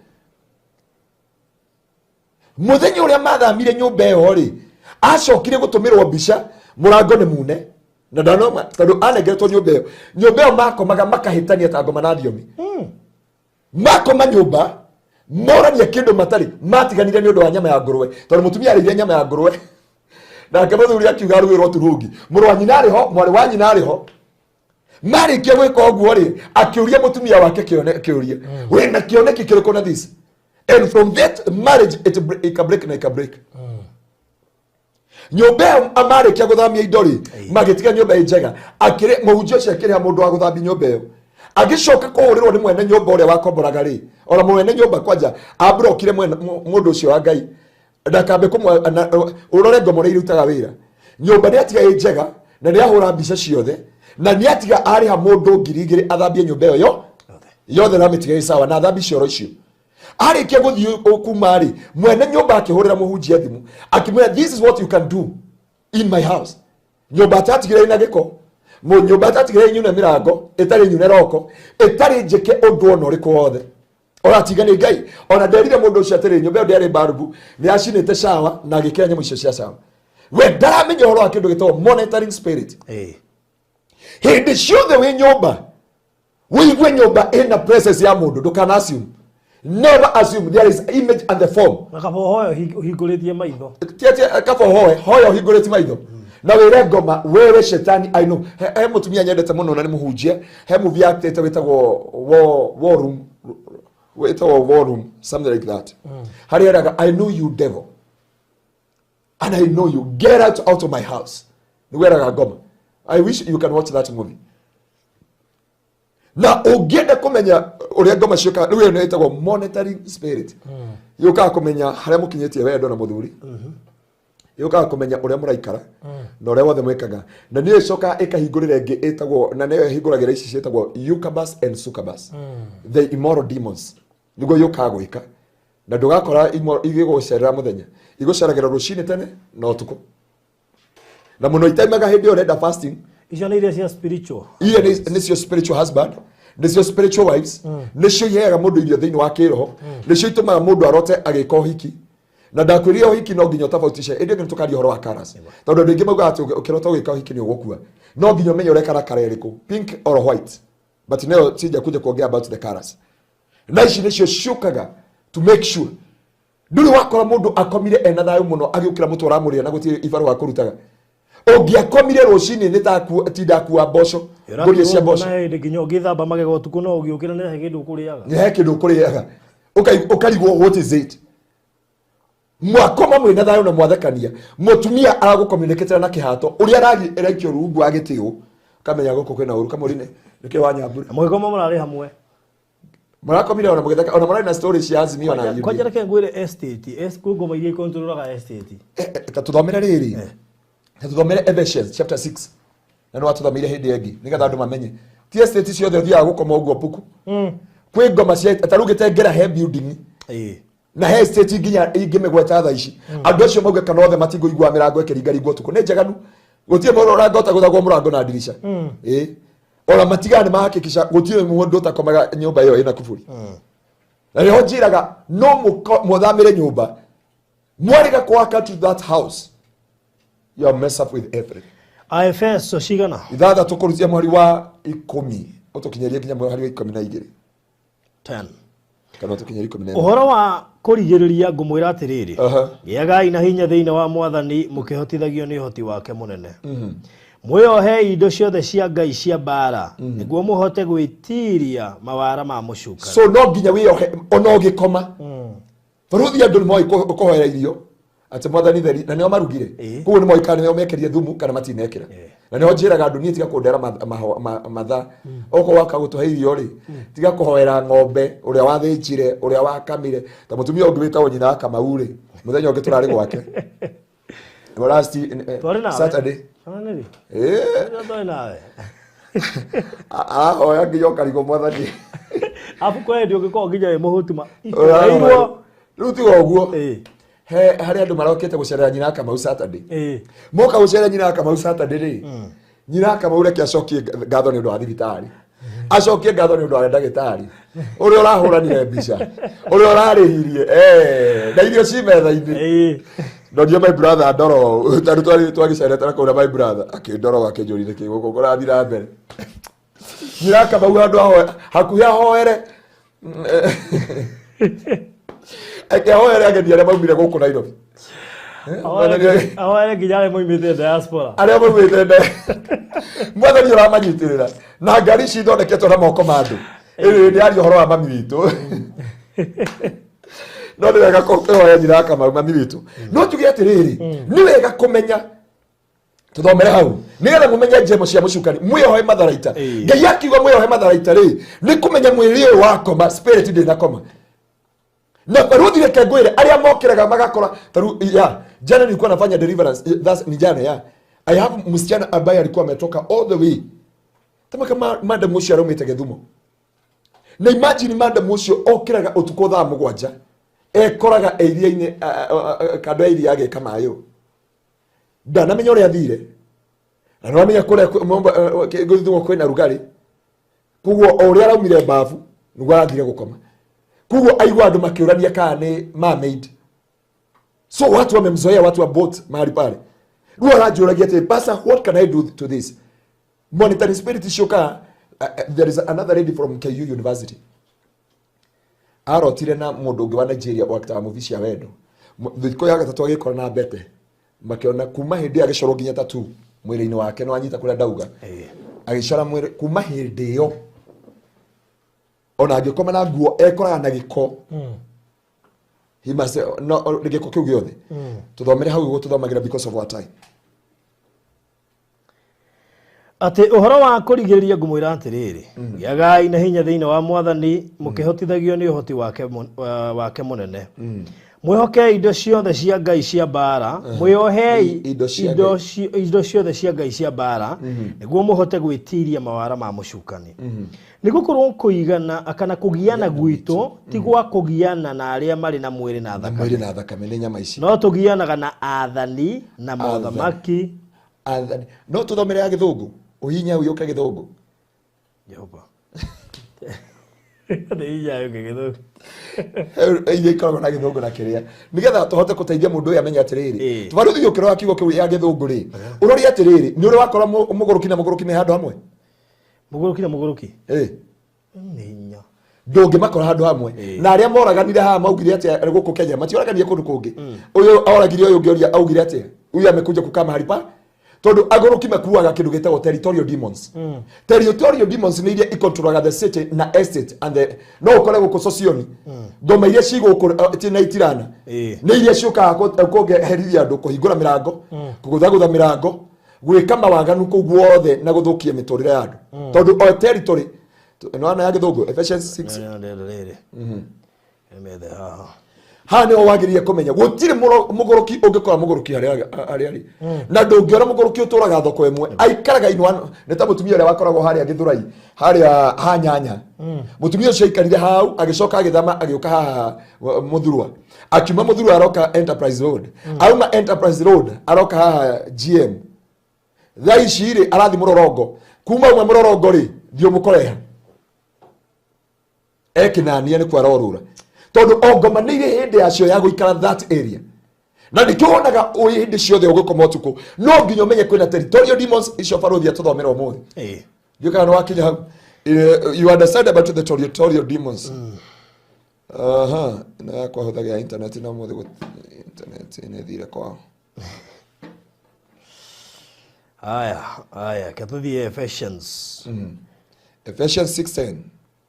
Muthenya uria mathamire nyumba iyo ri acokire gutumirwo mbica murango ni mune na ndanoma tondu anegeretwo nyumba iyo makomaga makahitania ta ngoma na thiomi makoma nyumba morania kindu matari matiganire ni undu wa nyama ya nguruwe tondu mutumia ariithia nyama ya nguruwe na kamuthuri akiuga ruwiro turungi muru wa nyina ariho mwari wa nyina ariho marikia gwika uguo ri akiuria mutumia wake kiuria we na kioneki kiriko na this. And from that marriage it can break na it can break. Nyumba amarikia guthamia idori magitiga nyumba njega akire muhunjio ciakire ha mundu wa guthambia nyumba iyo agicoka kuhurirwo ni mwene nyumba uria wakomboraga ri ona mwene nyumba kwanja abrokire mundu ucio wa Ngai ndakambe kumwe urore ngomore irutaga wira nyumba ni atiga njega na ni ahura mbica ciothe na ni atiga ari ha mundu ngirigiri athambie nyumba iyo yothe na mitiga isawa na athambi cioro icio arikia guthii kumari mwene nyumba akihurira muhunjia thimu akimwira this is what you can do in my house. Nyumba tatigire ina giko nyumba tatigire nyune mirango etari nyune roko etari njeke undu ono riku wothe ora tigani Ngai ona nderire mundu ucio atiri nyumba ndari barubu ni acinite shawa na gikenya nyamũ icio cia shawa we ndaramenya horo akindu gitwo monitoring spirit hindi ciothe wi nyumba wiigwe nyumba ina presence ya mundu ndukana assume. Never assume there is image and the form. Nakabohoyo hinguritie maitho. Tiatia kabohoyo hinguritie maitho. Na wire ngoma wewe shetani I know. He mutumia nyendete muno na ni muhunjia. He movie actor wetagwo war room something like that. Hari eraga I know you devil. And I know you get out of my house. Ni weraga ngoma. I wish you can watch that movie. Na ugende kumenya uria ngoma cioka riu ni etagwo monitoring spirit. Yuka kumenya haria mukinyetie wendo na muthuri. Yuka kumenya uria muraikara na uria wothe mwekaga na ni icoka ikahingurira ingi etagwo na niyo hinguragira ici cietagwo Incubus and Succubus. The immoral demons niguo yuka gwika na ndugakora igigucerera muthenya iguceragira rucini tene na utuku na muno itaimaga hindi urenda fasting. Icio ni iria cia spiritual. Iria ni cio spiritual husband, ni cio spiritual wives, ni cio iheaga mundu irio thiini wa kiroho, ni cio itumaga mundu arote agika uhiki. Na ndakwiria uhiki no nginya tofautisha. Indi ngi tukaria horo wa karas. Tondu andu aingi mauga ati ukirota ugika uhiki ni ugukua. No nginya umenye urekara kara iriku, pink or white. But now sija kuja kuongea about the colors. Na ici ni cio ciukaga to make sure nduri wakora mundu akomire ena thayu muno agiukira mutu aramuria na gutire ibaru wa kurutaga. Ungiakomire rucini ni ta tinda kuwa mboco nguria cia mboco na ndi nginya ngithamba magego tuku no ugiukira ni kindu kuriaga ni kindu kuriaga ukarigwo what is it mwakoma mwina thayo na mwathekania mutumia aragucommunicate na kihato uria aragi erekio rungu agitio kamenya guko kwina uru kamurine niki wanyambura mwikoma murari hamwe murakomire ona mugetheka ona marari na story cia azimio na kwa njira ke ngwire estate ngoma iria controlaga estate tuthomere riri tuthomere Ephesians chapter 6 na no atuthomire hindi yengi nigetha andu mamenye ti estate ciothe thia gukoma uguo puku kwi ngoma cia tarugite ngera he building na he estate nginya ingimegweta tha ici andu acio mauga kana othe matingo igwa mirango ekiringaringwo tuku ni njaganu gutie murora ngota guthagwo murango na dirisha ora matigani mahakikisha gutie mundu utakomaga nyumba iyo ina kufuri na riho njiraga no muthamire nyumba mwariga kwaka to that house you are mess up with everything. Efeso cigana ithatha tukurutia mwari wa 10 utukinyeria kinya mwari wa 12 10 kana tukinyeria 14 uhoro wa kurigiriria ngumwira atiriri giagai na hinya thiini wa mwathani mukihotithagio ni hoti wake munene Mwiyohe indo ciothe cia Ngai cia mbara niguo muhote gwitiria mawara ma mucukani. So no nginya wiyohe ono gikoma. Baruthi andu moi kuhoera irio ati mwathani theri na nio marugire. Kuo ni moi kana nio mekerie thumu kana matinekira. Na nio njiraga andu nie tiga kundera matha. Oko waka gutuhe irio ri tiga kuhoera ng'ombe uria wathinjire uria wakamire ta mutumia ungi witagwo nyina Kamau ri muthenya ungi turari gwake. Last Saturday. Ndo nawe. Oya ngiyo karigo mwathani. Afu kwa ndio giko nginya muhutuma. Irwo ruti oguo. Hari andu marokete gucerera nyina Kamau Saturday. Moka gucerera nyina Kamau Saturday ri. Nyina Kamau reke acokie ngatho ni undu wa thibitari. Acokie ngatho ni undu wa ndagitari. Uri urahuranire mbica. Uri urarihirie na irio ci metha-ini. Ndio my brother ndoro taru twagicereta na my brother akindoro akinjurire kiguko kurathira mbere. Nyina Kamau andu hakuya hoere. Eke hoere agethi aria maumire guku Nairobi. Ahoere nginya moimite diaspora. Aria moimite nda. Mwathani uramanyitirira. Na ngari ci thondeketwo na moko ma andu. Iri ndi ari horo wa mami witu. No ni wega kuhoya nyina Kamau mami witu. No tuge atiriri. Ni wega kumenya tuthomere hau nigetha mumenye njemo cia mucukani mwiyohe matharaita. Ngai akiuga mwiyohe matharaita ri ni kumenya mwiri uyu wakoma spirit ndi nakoma. Na Baruthi reke ngwire aria mokiraga magakora taru ya jana nilikuwa nafanya deliverance that's ni jana ya I have msichana ambaye alikuwa ametoka all the way kama madam Mucio arumite Githumo. Na imagine madam Mucio okiraga utuko thaa mugwanja ekoraga iria-ini kando iria yake kama ayo ndanamenya uria athire na no amenya kuria Githumo kwina rugari kuguo uria araumire bafu niguo arathire gukoma. Kugo aigwa andu makiurania kana ni mermaid. So watu wamemzoea watu wa boat mahali pale. Ruo arajuragia ati pastor what can I do to this? Monetary spirit shoka there is another lady from KU University. Arotire na mundu ungi wa Nigeria wakita muvicia wendo. Thiko ya gatatu agikora na bete. Makiona kuma hindi agicoro nginya tatu mwiri-ini wake no anyita kuria ndauga. Agicora mwiri kuma hindi yo. Ona agikoma na nguo ekoraga na giko. He must no giko kiu giothe. Tuthomere hau guo tuthomagira because of our time. Ati uhoro wa kurigiriria ngumwira atiriri giagai na hinya thiini wa mwathani mukihotithagio ni uhoti wake munene. Mwihoke indo ciothe cia Ngai cia mbara mwiyohei indo ciothe cia Ngai cia mbara niguo muhote gwitiria mawara ma mucukani. Nigukorwo kuigana akana kugiana gwitu ti gwa kugiana na aria mari na mwiri na thakame ni nyama ici no tugianaga na athani na mothamaki athani no tuthomere ya Githungu uhinya uyu ka Githungu Jehova Ndeia yo Githungu ile ikoro na Githungu na kiria nigetha tuhote kuteithia mundu uyu amenya atiriri tubaruthi ukiro wa kiugo kiu ya Githungu ri urori atiriri ni uri wakora muguruki me handu hamwe muguruki ninya ndungi makora handu hamwe na aria moraganire haha maugire ati guku Kenya matioraganie kundu kungi uyu oragire uyu ngioria augire ati uyu amekuja kukaa mahali pa tondu aguruki makuaga kindu gitagwo territorial demons. Territorial demons ni iria ikontrolaga the city na estate and the no ukore guku Socioni ngoma iria cigo tina itirana ni iria ciukaga kugerithia andu kuhingura mirango kuguthagutha mirango gwika mawaganu ku guothe na guthukia miturire ya andu tondu o territory no ana ya Githungu Ephesians 6 emethe haha ha ni owagirie kumenya gutire muguruki ungikora muguruki hari na ndungiora muguruki uturaga thoko imwe aikaraga inwa ni ta mutumia uria wakoragwo haria Githurai haria hanyanya mutumia ucio aikarire hau agicoka agithama agiuka haha Muthurwa akiuma Muthurwa aroka Enterprise Road auma Enterprise Road aroka haha GM Thaiciri arathi Murorongo kuma umwe Murorongo ri thio mukoreha ekinania ni kwarorura tondu ongoma ni iri hindi yacio ya guikara that area na ndikionaga uyi hindi ciothe ugukoma utuku no nginya umenye kwina territorial demons icio Baruthi atuthomera umuthi ndikana wakinya you understand about the territorial demons na kwa hothagia internet na umuthi internet ine thire kwao Aya katuthi Ephesians. Ephesians 6:10.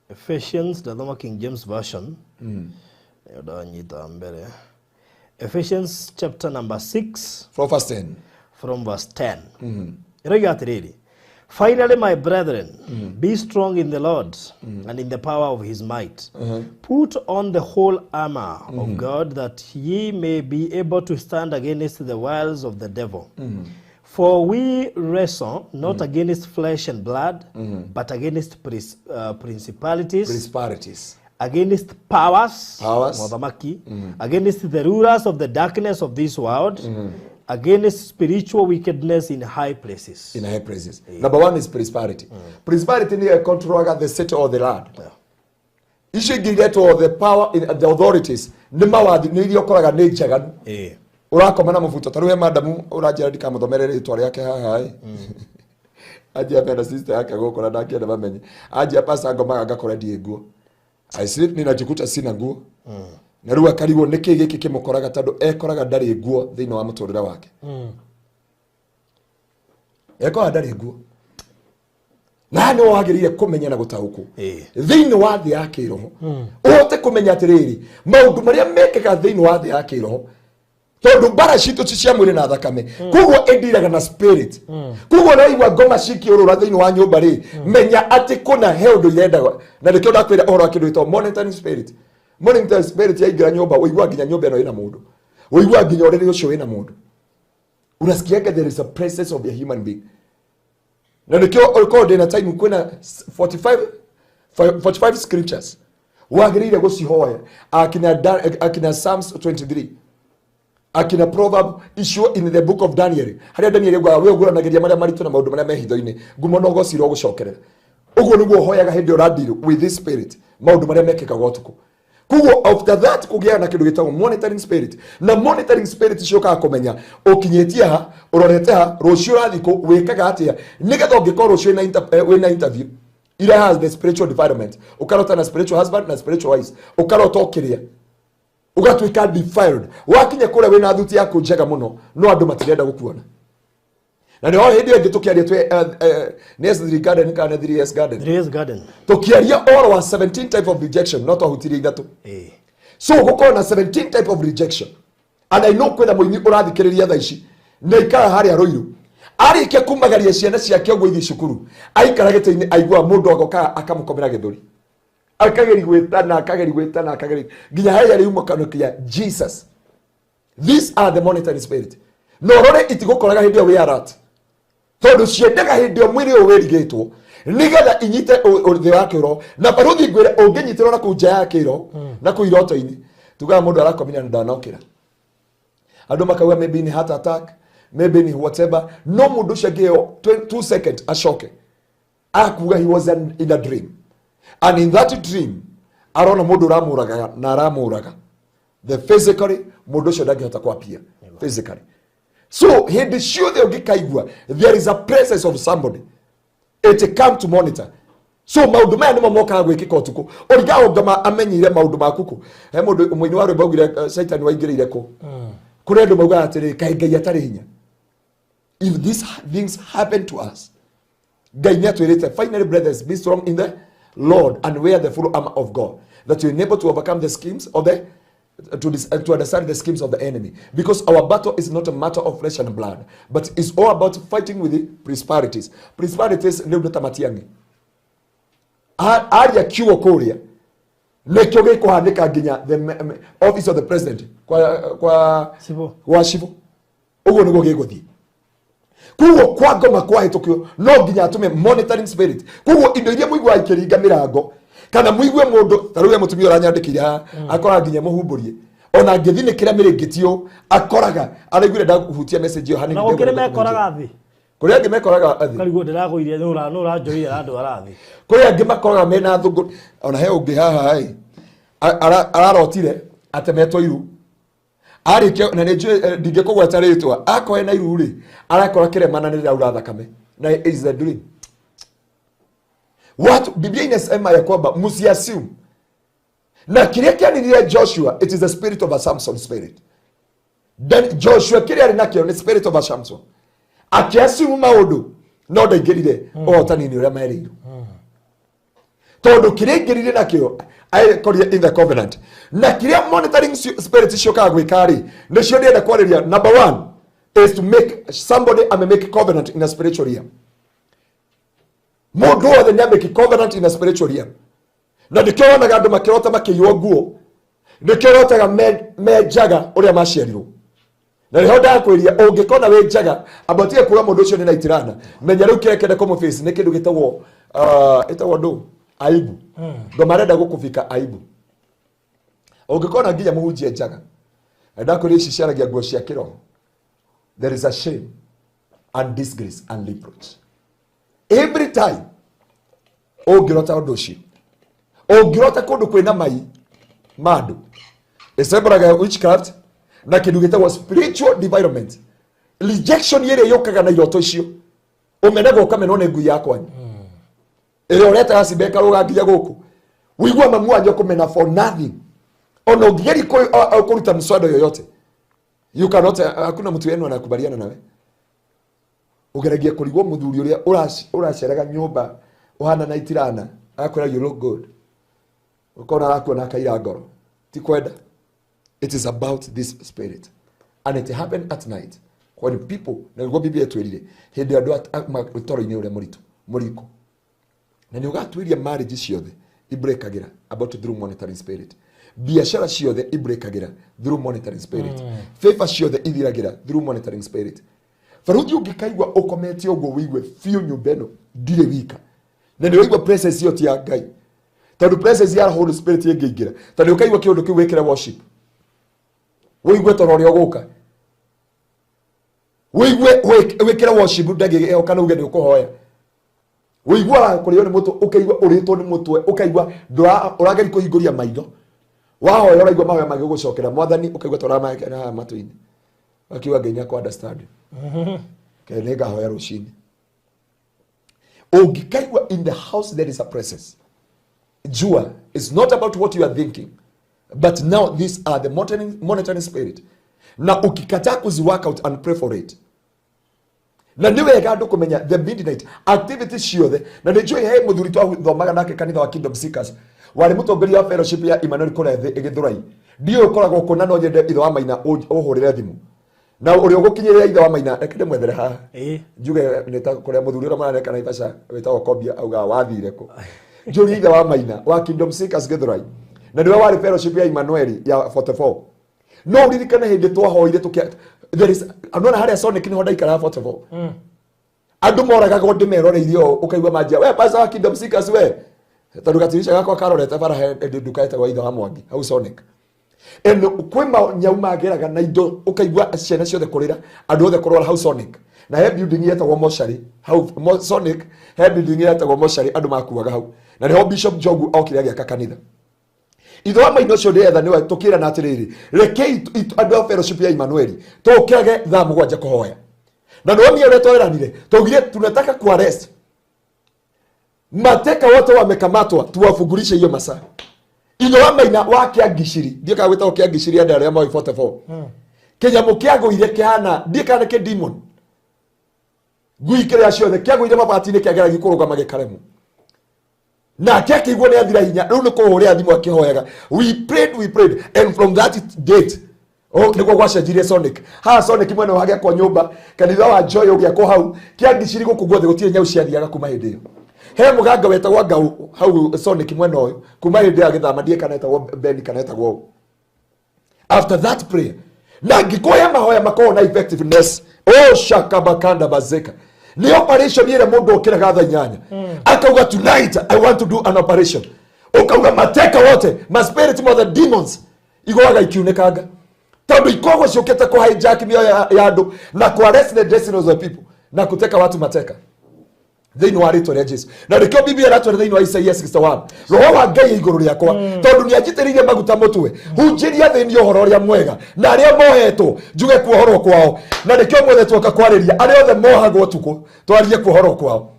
Ephesians the King James Version. Yodanyita mbele. Ephesians chapter number 6 from verse 10. From verse 10. Really. Finally, my brethren, be strong in the Lord and in the power of his might. Put on the whole armor of God, that ye may be able to stand against the wiles of the devil. For we wrestle not against flesh and blood, but against principalities, against powers, against the rulers of the darkness of this world, against spiritual wickedness in high places. In high places. Number one is prosperity. Prosperity is controlling the city or the land. Issue get all the power in the authorities. Nimawadi nilio koraga nejagan. Urako mana mfuto taruwe madamu urajira dika mudomerere itwari yake hai. Aje apenda sister yake agokora ndaki na bamenye. Aje apasa ngoma agakora Diego. I sleep ninajikuta sina nguo. Na ruwa karibu niki giki kimukoraga tando ekoraga ndari nguo thiini wa muturira wake. Ekoraga ndari nguo. Na no wagirire kumenya na gutahuku. Thiini wa thi yake roho. Uhote kumenya atiriri maundu maria mekeka thiini wa thi yake roho. Tondu bara citu cia mwiri na thakame. Kuguo endiraga na spirit. Kuguo na igwa ngoma cikiurura thiini wa nyumba ri menya ati kuna heundo irendaga. Na nikio ndakwira oro akindwito monitoring spirit. Monitoring spirit ya igira nyumba uigwa nginya nyumba eno ina mundu. Uigwa nginya uriri ucio ina mundu. Unasikiaga there is a presence of a human being. Na nikio ulikuwa dena time kuna 45 scriptures. Wagirire gucihoya akina Psalms 23. Akina proverb issue in the book of Daniel. Haria Daniel gwa we gura nageria maria maritu na maundu maria mehitho-ini. Ngumo no gociro gucokerera. Uguo niguo hoyaga hindi uradiru with this spirit. Maundu maria mekeka gotuku. Kuguo after that kugia na kindu gitagwo monitoring spirit. Na monitoring spirit icioka kumenya ukinyetia ha urorete ha rucio rathiko wikaga atia nigetha ungikorwo rucio na interview. Ira has the spiritual development. Ukarota na spiritual husband na spiritual wife. Ukarota okiria. Ugatwika defiled. Wakinya kule wena thuti yako njega muno no andu matirenda gukuona. Na ni hindi ngi tukiaria twe Nesri Garden kana 3S Garden. 3S Garden. Tukiaria all wa 17 type of rejection not ahutiria ithatu. So gukorwo na 17 type of rejection. And I know kwena muini urathikiriria tha ici. Na ikara haria Ruiru. Arike kumagaria ciana ciake ogwo ithi cukuru. Aikara gite-ini aigua mundu agoka akamukomera githuri. Akageri gwetana nginya haya ri umakanukia Jesus. These are the monitoring spirit. No rore itigukoraga hindi we alert. Tondu ciendaga hindi o mwiri o werigitwo nigetha inyite uthi wake ro na baruthi ngwire unginyitirwo na kunja yake ro na kuiroto-ini tugaga mundu arakomina na ndanokira. Andu makauga maybe ni heart attack, maybe ni whatever. No mundu shageo 2 seconds ashoke. Akuga he was in a dream. And in that dream, arona mundu ramuraga na ramuraga. The physically mundu cio ndangihota kwapia physically. So hindi ciothe ungikaigua there is a presence of somebody. It come to monitor. So maundu maya nimo mokaga gwikika utuku. Origa ngama amenyire maundu makuku. He mundu mwini wa rwimbo augire Satan waingirire ku. Kuri andu mauga atiri kai Ngai atari hinya. If these things happen to us, Ngai niatwirite finally brothers be strong in the Lord and wear the full armor of God, that you're able to overcome the schemes of the to understand the schemes of the enemy, because our battle is not a matter of flesh and blood, but it's all about fighting with the prosperities ndio tutamatiangi aria kiwo kuria nekyo gikuhandika nginya the office of the president kwa Shivu uguo niguo giguthii. Kuguo kwa ngoma kwa hitukio no nginya atume monitoring spirit. Kuguo indo iria muigwa ikiringa mirango kana muigwe mundu taruge mutumia uranyandikire akora nginya muhumburie ona ngithine kira mirigitio akoraga araigwire ndakuhutia message yo hanini. Na ukire mekoraga thi kuria ngi mekoraga athi karigo ndiraguirie nura njoire andu arathi kuria ngi makoraga mena thungu ona he ungi haha hai ararotire atemetwo iru arike na neje ndingekugweta ritwa akoe na iru ri arakora kiremana ni raura thakame na is the dream. What Biblia inasema ya kwamba msiassume na kile kianilile Joshua, it is the spirit of a Samson spirit. Then Joshua kile alinakio ni spirit of a Samson. akiasimu maundu no ndaingirire ohotani-ini uria mereirwo tondu kiria ingirire nakio aikoria in the covenant na kiria monitoring spirit ciokaga gwikari nicio ndienda kwariria. Number 1 is to make somebody make covenant in a spiritual realm. Mundu wothe ni make covenant in a spiritual realm. Na ndikio wonaga andu makirota makiywo nguo, ndikio rotaga menjaga uria maciarirwo. Na riho ndakwiria ungikona we njaga abatie kuga mundu ucio ni naitirana menya riu kirekende kumu face ni kindu gitagwo itagwo ndu aibu. Ndo marenda gukufika aibu. Ungikona nginya muhunjie njaga ndakwiria ici ciaragia nguo cia kiroho, there is a shame and disgrace and reproach every time ungirota undu ucio. Ungirota kundu kwina mai mandu eseburaga witchcraft na kindu gitagwo spiritual development. Rejection yere yokaga na iroto icio umenaga ukamena ne ngui yakwa ere oreta asibeka rugagia guku wigwa mamwanjo kumena for nothing ono ngeri kuruta mswada yoyote. You cannot, hakuna mtu wenu anakubaliana nawe. Ugeragia kurigwo muthuri uria uraceraga nyumba uhana na itirana akwira you look good ukona arakuona kaira ngoro ti kwenda. It is about this spirit and it happened at night when people na go biblia twirire hindi andu toro-ini uria muriko na ni ugatwiria marriage ciothe ibreakagira about through monitoring spirit. Biashara ciothe ibreakagira through monitoring spirit. Favor ciothe ithiragira through monitoring spirit. Faruthi ungikaigwa ukomete uguo wigwe fiu nyumbeno ndire wika na ni wigwa presence yoti ya Ngai tondu presence ya Holy Spirit yengiingira tondu ukaigwa kiundu kiu wikira worship wigwe toro ria guka wigwe wikira worship ndagi kana uge ni ukuhoya wigwa kurio ni mutu ukaigwa uritwo ni mutwe ukaigwa urageri kuhinguria maitho wahoya uraigwa mahoya magigucokera mwathani ukaigwa tora na matu-ini akiwa Ngai ko understand kenega hoya rucini ungikaigwa in the house there is a presence. Jua is not about what you are thinking but now these are the monitoring spirit na ukikataa kuzi work out and pray for it na niwe gado kumenya the midnight activities ciothe na nijue he muthuri twa thomaga nake kanitha wa Kingdom Seekers wari mutongoria wa fellowship ya Emmanuel Kurethe igithurai ndio ukoragwo kuna no nyende itho wa maina uhurire thimu na uri ugukinyirira itho wa maina ekende mwethere ha njuge nita kuria muthuri ura marane kana ibasha wetagwo Kobia auga wathire ku njuri itho wa maina wa Kingdom Seekers githurai na niwe wari fellowship ya Emmanuel ya 44 no uririkana hindi twahoire tukia there is anona haria Sonic ni hodaika na 44 andu moraga gondi meroreirio ukaigwa majia we pasa wa Kingdom Seekers we tondu gatirisha gakwa karorete bara he nduka etagwo itho wa Mwangi au Sonic eno kwema nyauma geraga na indo ukaigwa ciana ciothe kurira andu othe kurwara hau Sonic na he building yetagwo moshari hau Sonic he building yetagwo moshari andu makuaga hau na niho Bishop Jogu okire agiaka kanitha itho wa maino cio ndetha niwe tukira na atiriri rekei andu a fellowship ya Emmanuel tukirage thaa mugwanja kuhoya na no mie uria tweranire tugire tunataka ku arrest mateka wote wamekamatwa tuwafungulishe hiyo masaa. Itho wa maina wa Kiangishiri ndio kagwita Kiangishiri andu aria moi 44 kinyamu kiago ire kihana ndie kana ke demon guikira ciothe kiago ire mabati-ini kiagera gikuruga magikaremu na kiakigwo ni athira hinya riu ni kuhuria thimu akihoyaga we prayed and from that date niguo gwacenjirie Sonic ha Sonic mwene wage kwa nyumba kanitha wa Joy ugia ko hau Kiangishiri guku guothe gutire nyau ciathiaga kuma hindi iyo he muganga wetagwo Ngau hau Sonic mwene uyu kuma hindi ya githamadie kana etagwo Ben kana etagwo after that prayer na ngikoya mahoya makoo na effectiveness shakabakanda bazeka ni operation ile mundu ukiraga tha 8 akauga tonight I want to do an operation ukauga mateka wote ma spirit more the demons igwaga ikiunekanga tondu ikogo ciukite ku hijack mioyo ya andu na ku arrest the destiny of the people na kuteka watu mateka thini wa rito ria Jesu na rikio Biblia ratware thini wa Isaia 61 roho wa Ngai iguru riakwa tondu ni ajitiririe maguta mutwe hunjiria thini uhoro ria mwega na aria mohetwo njuge kuohorwo kwao na rikio mwethe twoka kwariria aria othe mohagwo tuko twaririe kuohorwo kwao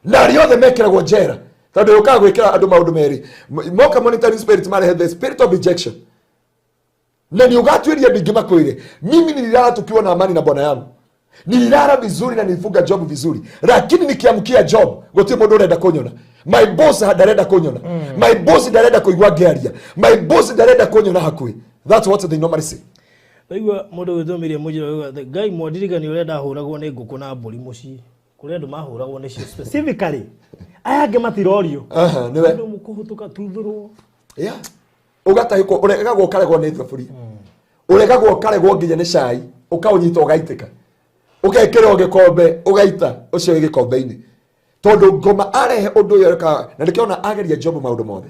na aria othe mekiragwo njera tondu ukaga gwikira andu maundu meri moka monitoring spirit mare the spirit of rejection na ni ugatwiria bingi makwire mimi nililala tukiwa na amani na bwana yangu nililala vizuri na nilifunga job vizuri, lakini nikiamkia job gotie mundu urenda kunyona. My boss ndarenda kunyona. My boss ndarenda kuigwa ngearia. My boss ndarenda kunyona hakui. That's what they normally say. Aigua mundu withumirie mujiro the guy mwadirika ni urenda huragwo ni nguku na mburi muci kuria andu mahuragwo ni cio specifically aya ange matirorio niwe ndu mukuhutuka tuthurwo ugatahiko uregagwo karegwo ni thaburi uregagwo karegwo nginya ni cai ukaunyita ugaitika ugekera gikombe ugaita ucio gikombe-ini tondu ngoma arehe undu uyu na nikiona ageria job maundu mothe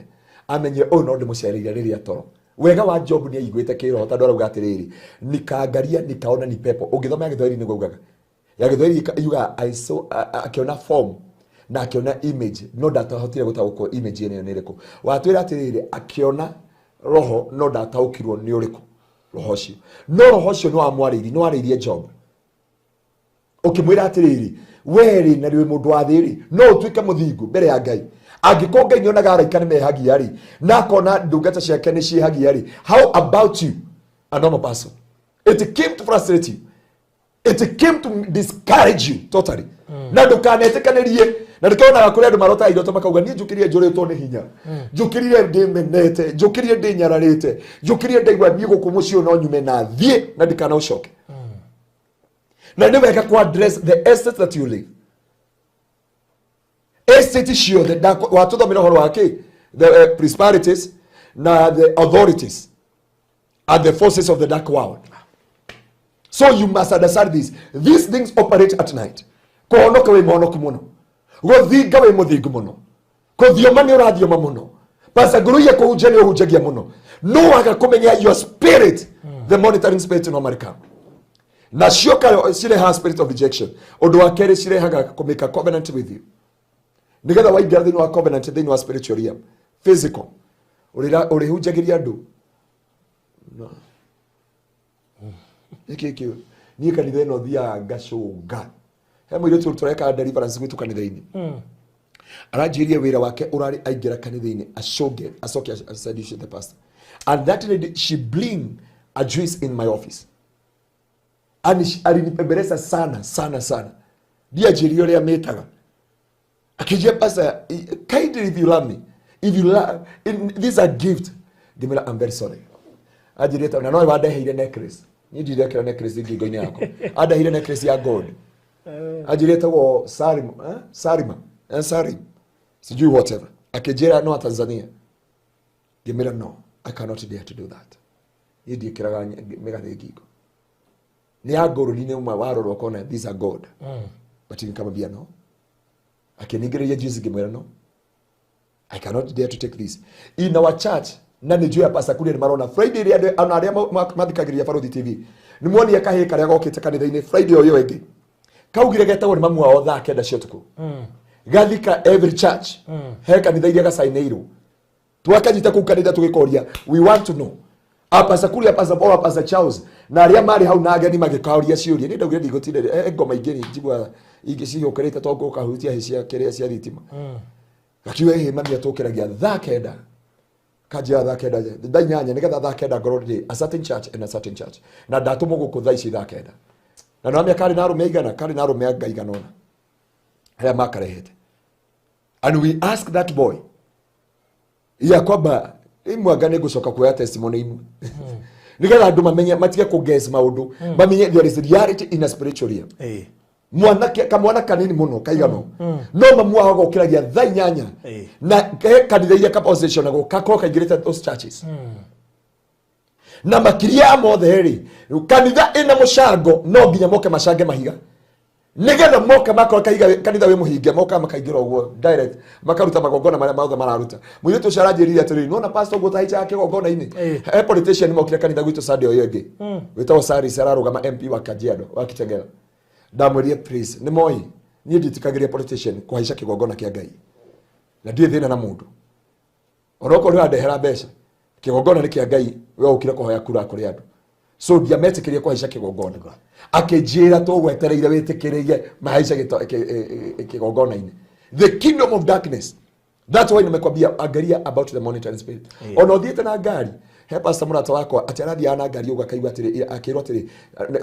amenye o no ndimucereire riria toro wega wa job ni aiguite kiro tondu arauga atiriri nikaangaria nikaona ni pepo ungithoma Githweri ni gugaga ya Githweri yuga I saw akiona form na akiona image no datahotire gutaguko image ene niriko watwira atiriri akiona roho no dataukirwo ni uriku roho cio no roho cio no amwariri no aririe job ukimwira atiriri weri na riwe mundu wa thiri no utwike muthingu mbere ya Ngai angiko Ngai nyonaga araika ni mehagia ri na kona ndungata ciake ni cihagia ri. How about you, a normal person? It came to frustrate you, it came to discourage you totally. Na ndukanetĩkanĩrie na ndikona kuri andu marota iroto makauga nie njukirie njuritwo ni hinya njukirie ndimenete njukirie ndinyararite njukirie ndaigwa nie guku mucio no nyume na thie na ndikana ucoke. Na ni wega ku address the estate that you live. Estate cio the watuthomera horo wake the principalities na the authorities and the forces of the dark world. So you must understand this. These things operate at night. Kuhonoka we monoku muno. Guthinga we muthingu muno. Kuthioma ni urathioma muno. Pasaguru kuhunjia ni uhunjagia muno. No waga kumenya your spirit, the monitoring spirit no marika. Na cioka cireha spirit of rejection. Undu wa keri cirehaga kumika covenant with you. Nigetha waingira thiini wa covenant thiini wa spiritual realm. Physical. Urihunjagiria andu. No. Iki ni kanitha ino thia ngacunga. He mwiritu tureka deliverance gwitu kanitha-ini. Arajirie wira wake urari aingira kanitha-ini acoke seduce the pastor. And that lady, she bling a juice in my office. And alinipembeleza sana. Dia jirio ria metaga. Akijia pastor, kindly if you love me, if you love, this is a gift. Gimela, I'm very sorry. Ajireta na no wadaheire necklace. Ni ndirekera necklace ngingo-ini yako. Adaheire necklace ya gold. Ajireta wo Sarim. Sijui whatever. Akijera no Tanzania. Gimela, no, I cannot dare to do that. Ni ndikiraga mega ngingo. Ni agoro ni uma waro rokona these are God. But nikamwambia no. Akinigereje jinsi gimela no. I cannot dare to take this. In our church, na ni juu ya pasa kule marona Friday ria ana aria mathikagiria Farothi TV. Ni muoni akahe karia gokite kanitha-ini Friday oyo enge. Kaugire getagwo ni mamu wao thaa kenda cia tuku. Gathika every church. He kanitha iria gasaineiru. Twakanyita ku kanitha tugikoria. We want to know. Apasa kule apasa Paul apasa Charles na aria mari hau na ageni magikauria ciuria. Ni ndaugire ndigotire ngoma ingeni njigwa ingiciyo kereta tongo kahutia hecia keria cia thitima. Akiwe he mami atokeragia thaa kenda. Kajia thaa kenda. Ndanyanya nigetha thaa kenda ngorori a certain church and a certain church. Na ndatumwo guku thaa ici thaa kenda. Na namya kari na rume igana, kari na rume igana ona. Haya makarehete. And we ask that boy. Ya kwamba imwagane gucoka kuya testimony imu. Nigetha andu mamenye matige ku guess maundu. Mamenye there is reality in a spiritual realm. Kamwana kanini muno kaigano. No mamua hago kiragia thaa inyanya. Na kanitha iria opposition ago kako kaigirite those churches. Na makiria mothe ri kanitha ina mushango no nginya moke mashange mahiga. Nigetha moka makora kaiga kanitha we muhinge moka makaigira uguo direct makaruta magongona maria maothe mararuta. Mwiretu carajiria atiri no na pastor go taicha yake gongona-ini. He politician mokire kanitha gwitu Sunday oyo ngi. Witao Sari Sararugama MP wa Kajiado wa Kitengela. Ndamwerie please ni moi ni nditikagiria politician kuhaica kigongona kia Ngai. Na ndie thina na mundu. Oroko ri andehera mbeca. Kigongona ni kia Ngai we ukire kuhoya kura kuri andu. So diametrikirie kuhaica kigongona. Akejira to gwetereire witikirie mahaica kigongona-ini. The kingdom of darkness. That's why nimekwambia angalia about the monitoring spirit. Ono thiete na ngari he pastor murata wakwa ati arathia na ngari uga kaigwa atiri akirwo atiri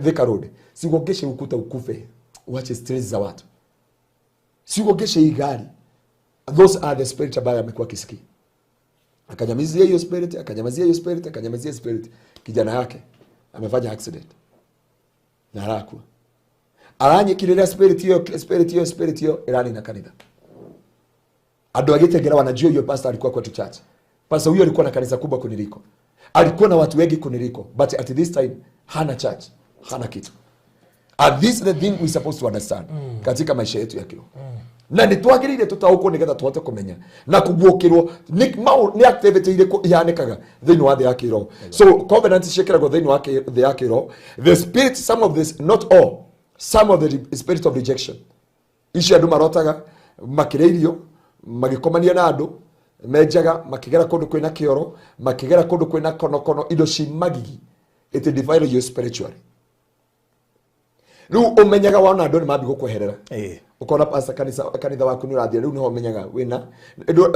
Thika Road sigongeshe ukuta ukufe uache stress za watu sigongeshe hii gari. Those are the spirit ambayo amekuwa kisikia. Akanyamazia hiyo spirit, akanyamazia hiyo spirit, akanyamazia spirit. Kijana yake amefanya accident na harakua aranye kirira spirit hiyo irani na kanitha. Ado agitegera wanajua hiyo pastor alikuwa kwa church. Pastor huyo alikuwa na kanisa kubwa kuniliko. Alikuwa na watu wengi kuniliko, but at this time hana church, hana kitu. And this is the thing we supposed to understand katika maisha yetu ya kiroho. Na nitwagirire tutauko nigetha tuhote kumenya na kugwokirwo ni activity ile ihanikaga thiini wa thi ya kiroho. So covenant shekerago thiini wa thi ya kiroho. The spirit, some of this, not all, some of the spirit of rejection. Ici andu marotaga makireirio magikomania na andu menjaga makigera kundu kwina kioro makigera kundu kwina kono indo cimagigi it defile you spiritually. Riu umenyaga wana andu ni mambi gukweherera ukona pastor kanitha waku ni urathia riu niho umenyaga wina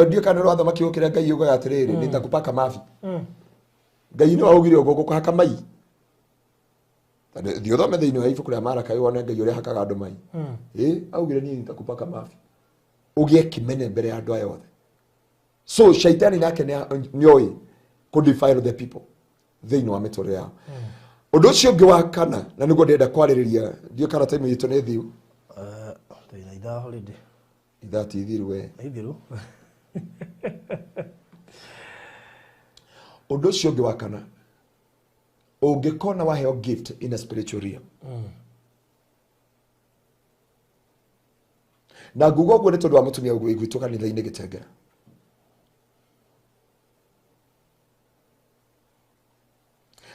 ndio kana rwatha makiukira Ngai ugaga atiriri nitakupaka mafi Ngai ni waugire ugo gukuhaka mai ndio thome thiini wa ibuku ria Maraka wone Ngai uria hakaga andu mai augire ni nitakupaka mafi ugie kimene mbere ya andu aya othe. So shaitani nake ni oi could defile the people thiini wa mitore yao. Undu ucio ungi wa kana na niguo ndenda kwaririria ndio kana time yitu ni thiu ina ithaa holiday ithaa ti thiru we ithiru. Undu ucio ungi wa kana ungikona waheo gift in a spiritual realm na ngugo guo ni tondu wa mutumia gwitũ kanitha-inĩ Gĩtengera.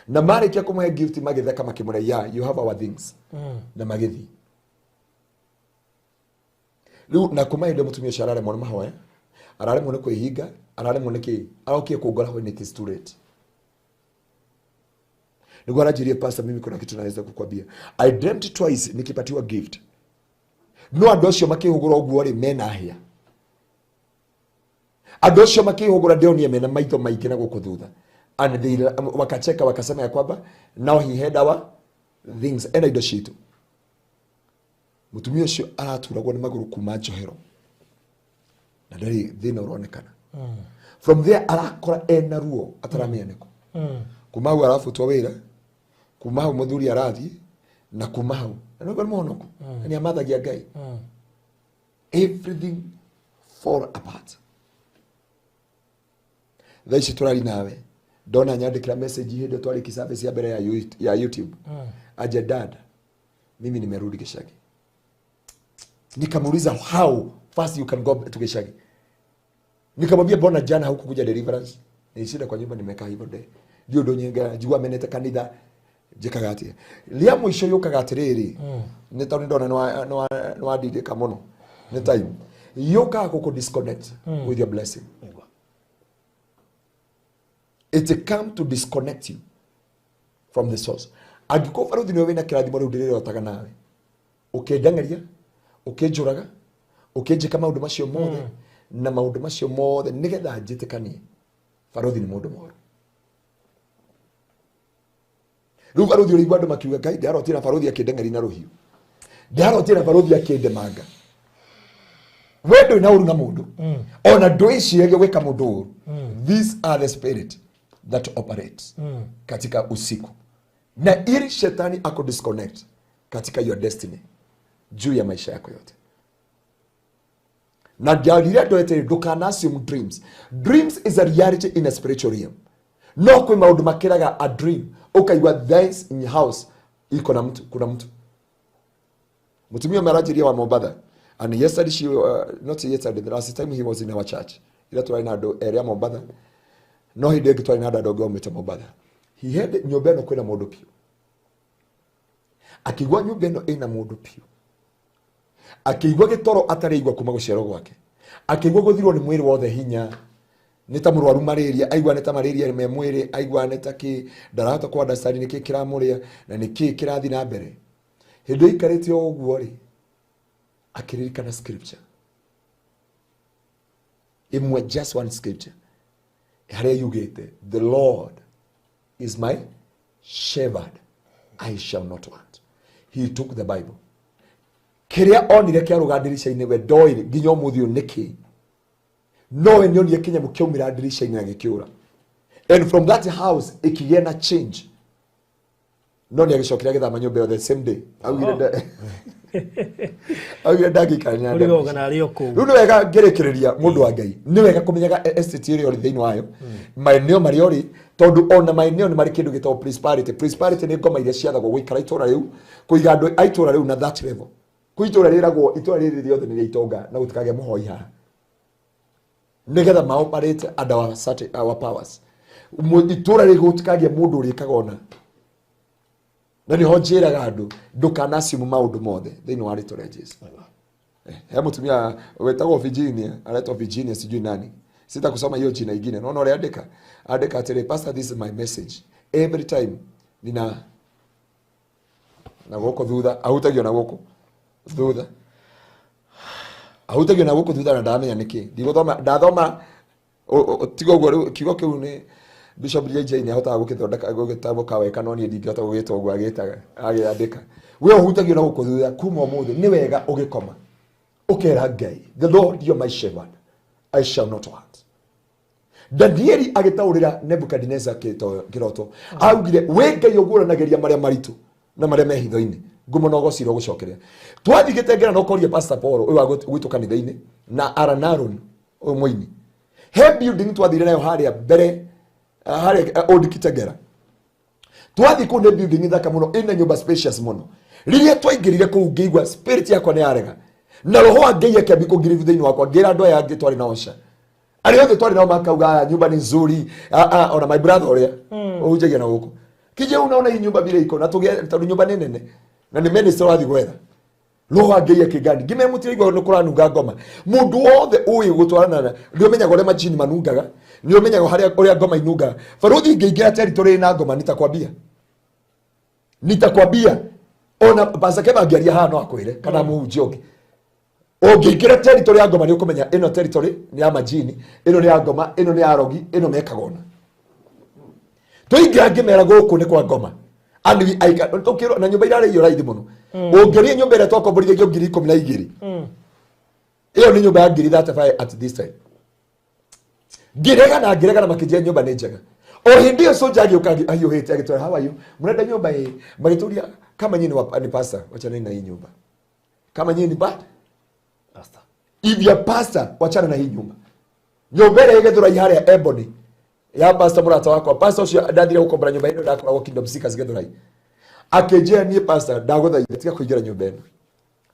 Na marikia kumuhe gift magitheka makimure you have our things na magithi riu na kuma inde mutumia ũcio arare mwana mahoya arare mwana kwihinga arare mwana ki arokie kungora when it is too late. Niguo arajirie pastor, mimi kuna kitu naweza kukwambia. I dreamt twice nikipatiwa gift no andu acio makihugura uguo ri mena hia andu acio makihugura ndio mena maitho maingi na guku thutha and they wakacheka wakasema ya kwamba now he had our things and indo citu. Mutumia ucio araturagwo ni maguru kuma njohero na ndari thina uronekana from there arakora ena ruo ataramenya niko kuma hau arafutwa wira kuma hau muthuri arathi na kuma hau no bali monoku ni amathagia Ngai everything fall apart. Thaici turari nawe ndona nyandikira message hinde twari kisabe ya mbere ya YouTube aje dad mimi nimerudi Gicagi. Nikamuuliza how fast you can go to Gicagi. Nikamwambia bona jana hukukuja deliverance nilishinda kwa nyumba nimekaa hivyo ndio ndo nyenga jua menete kanitha jikagati lia mwisho yukaga atiriri ni tondu ndona no adidika muno ni time yuka ku disconnect with your blessing. It come to disconnect you from the source. Agiko faruthi ni wena kirathimo riu ndirire otaga nawe ukijangaria ukijuraga ukijika maundu macio mothe na maundu macio mothe nigetha njitikanie faruthi ni mundu moru. Riu faruthi uri gwandu makiuga Ngai ndarotira faruthi akindengeri na ruhiu ndarotira faruthi akindemanga wendo na uru na mundu ona nduiciege gwika mundu uru. These are the spirit that operates katika usiku na ili shetani ako disconnect katika your destiny juu ya maisha yako yote. Na jalira doete dukana assume dreams. Dreams is a reality in a spiritual realm. No kwa maundu makiraga a dream ukaigwa this in your house iko na mtu kuna mtu mutumia marajiria wa Mombasa and yesterday she not yesterday the last time he was in our church ila twaina ndo area Mombasa no he did twaina ndo gomete Mombasa he had nyumba ino kwina mundu pio akigwa nyumba ino ina mundu pio akigwa gitoro atareigwa kuma guciaro gwake akigwa guthirwo ni mwiri wothe hinya nita murwaru malaria aigwa nita malaria me mwiri aigwa nita ki darata kwa dasari niki kiramuria na niki kirathi na mbere hindu ikarite oguo ri akiririkana scripture imwe just one scripture haria yugite the Lord is my shepherd, I shall not want. He took the Bible. Kiria onire kia ruga ndirisha-ini we ndoire nginya umuthi niki. Nowe nionire kinyamu kiaumira ndirisha-ini na gikiura. And from that house ikigia na change. No ni agicokira githama nyumba the same day. Augire ndagikanya uri ogana ari oku. Riu ni wega ngerekereria mundu wa Ngai. Ni wega kumenyaga estate iri ori thiini wayo. Maeneo mari ori tondu ona maeneo ni mari kindu gitagwo prosperity. Prosperity ni ngoma iria ciathagwo guikara itura riu, kuiga andu a itura riu na that level. Kuitura riragwo itura riri riothe ni riitonga na gutikage muhoi haha. Nigetha ma operate under our powers. Itura riri gutikage mundu urikaga ona. Na ni honjiraga andu ndukanasimu maundu mothe thiini wa ritu ria Jesu. He mutumia wetagwo Virginia, aretwo Virginia sijui nani. Sita kusoma hiyo jina ingine. Naona ule andika atire, pastor, this is my message. Every time nina na goko thutha, ahutagio na goko thutha. Ahutagio na goko thutha na ndamenya niki. Ndathoma tigo gwo kigo kiu ni Bishop JJ ni ahotaga gukithondeka gugitabo kawe kanoni ndingihota gugita ogwo agitaga agiandika. We ahutagio na goko thutha kuma umuthi ni wega ugikoma. Ukera Ngai, the Lord you are my shepherd, I shall not want. Danieli agitaurira Nebukadnezar kiroto. Augire we Ngai oguranageria maria maritu na maria mehitho-ini. Ngumonogocira gucokeria. Twathigitengera no koria Pastor Paul uyu agwitu kanitha-ini na Aranaron uyu muini. He building twathire nayo haria mbere haria Old Kitengera. Twathi ku ne building thaka muno ina nyumba spacious muno. Riria twaingirire ku ngeigwa spirit yakwa ni yarega. Na roho wa Ngai akiambi kungirivu thiini wakwa ngira andu aya angi twari na osha. Ari othe twari na makauga nyumba ni nzuri ona my brother oria uhujagia na guku kije unaona hii nyumba vile iko na tugia tondu nyumba ni nene na ni minister wathi gwetha roho wa Ngai akigandi ngime mutire igwa no kuranunga ngoma mundu wothe uyu gutwarana ndio menyaga ore majini manungaga ndio menyaga haria oria ngoma inunga faruthi ngeingira territory na ngoma nitakwambia ona basake bangiaria haha no akwire kana muhunjia ungi Ongeingira territory ya ngoma ni ukumenya ino territory ni ya majini, ino ni ya ngoma, ino ni ya rogi, ino mekagona. Tuingira ngimera guku ni kwa ngoma. Andi aika tukiro na nyumba irare iyo raithi muno. Ongeria nyumba ire twakomborithia 12,000. Iyo ni nyumba ya 35 at this time. Ngirega na makijia nyumba ni njega. O hindi yo soja agioka ahiuhite agitwara how are you? Murenda nyumba hii magituria kama nyinyi ni pastor wachana na hii nyumba. Kama nyinyi ni pastor if you are pastor wachana na hii nyumba. Nyumba ile igethura ihare Ebony ya pastor murata wako pastor ucio ndathire gukombora nyumba ino ndakoragwo Kingdom Seekers gethura akejea nie pastor ndaguthaitha tiga kuingira nyumba ino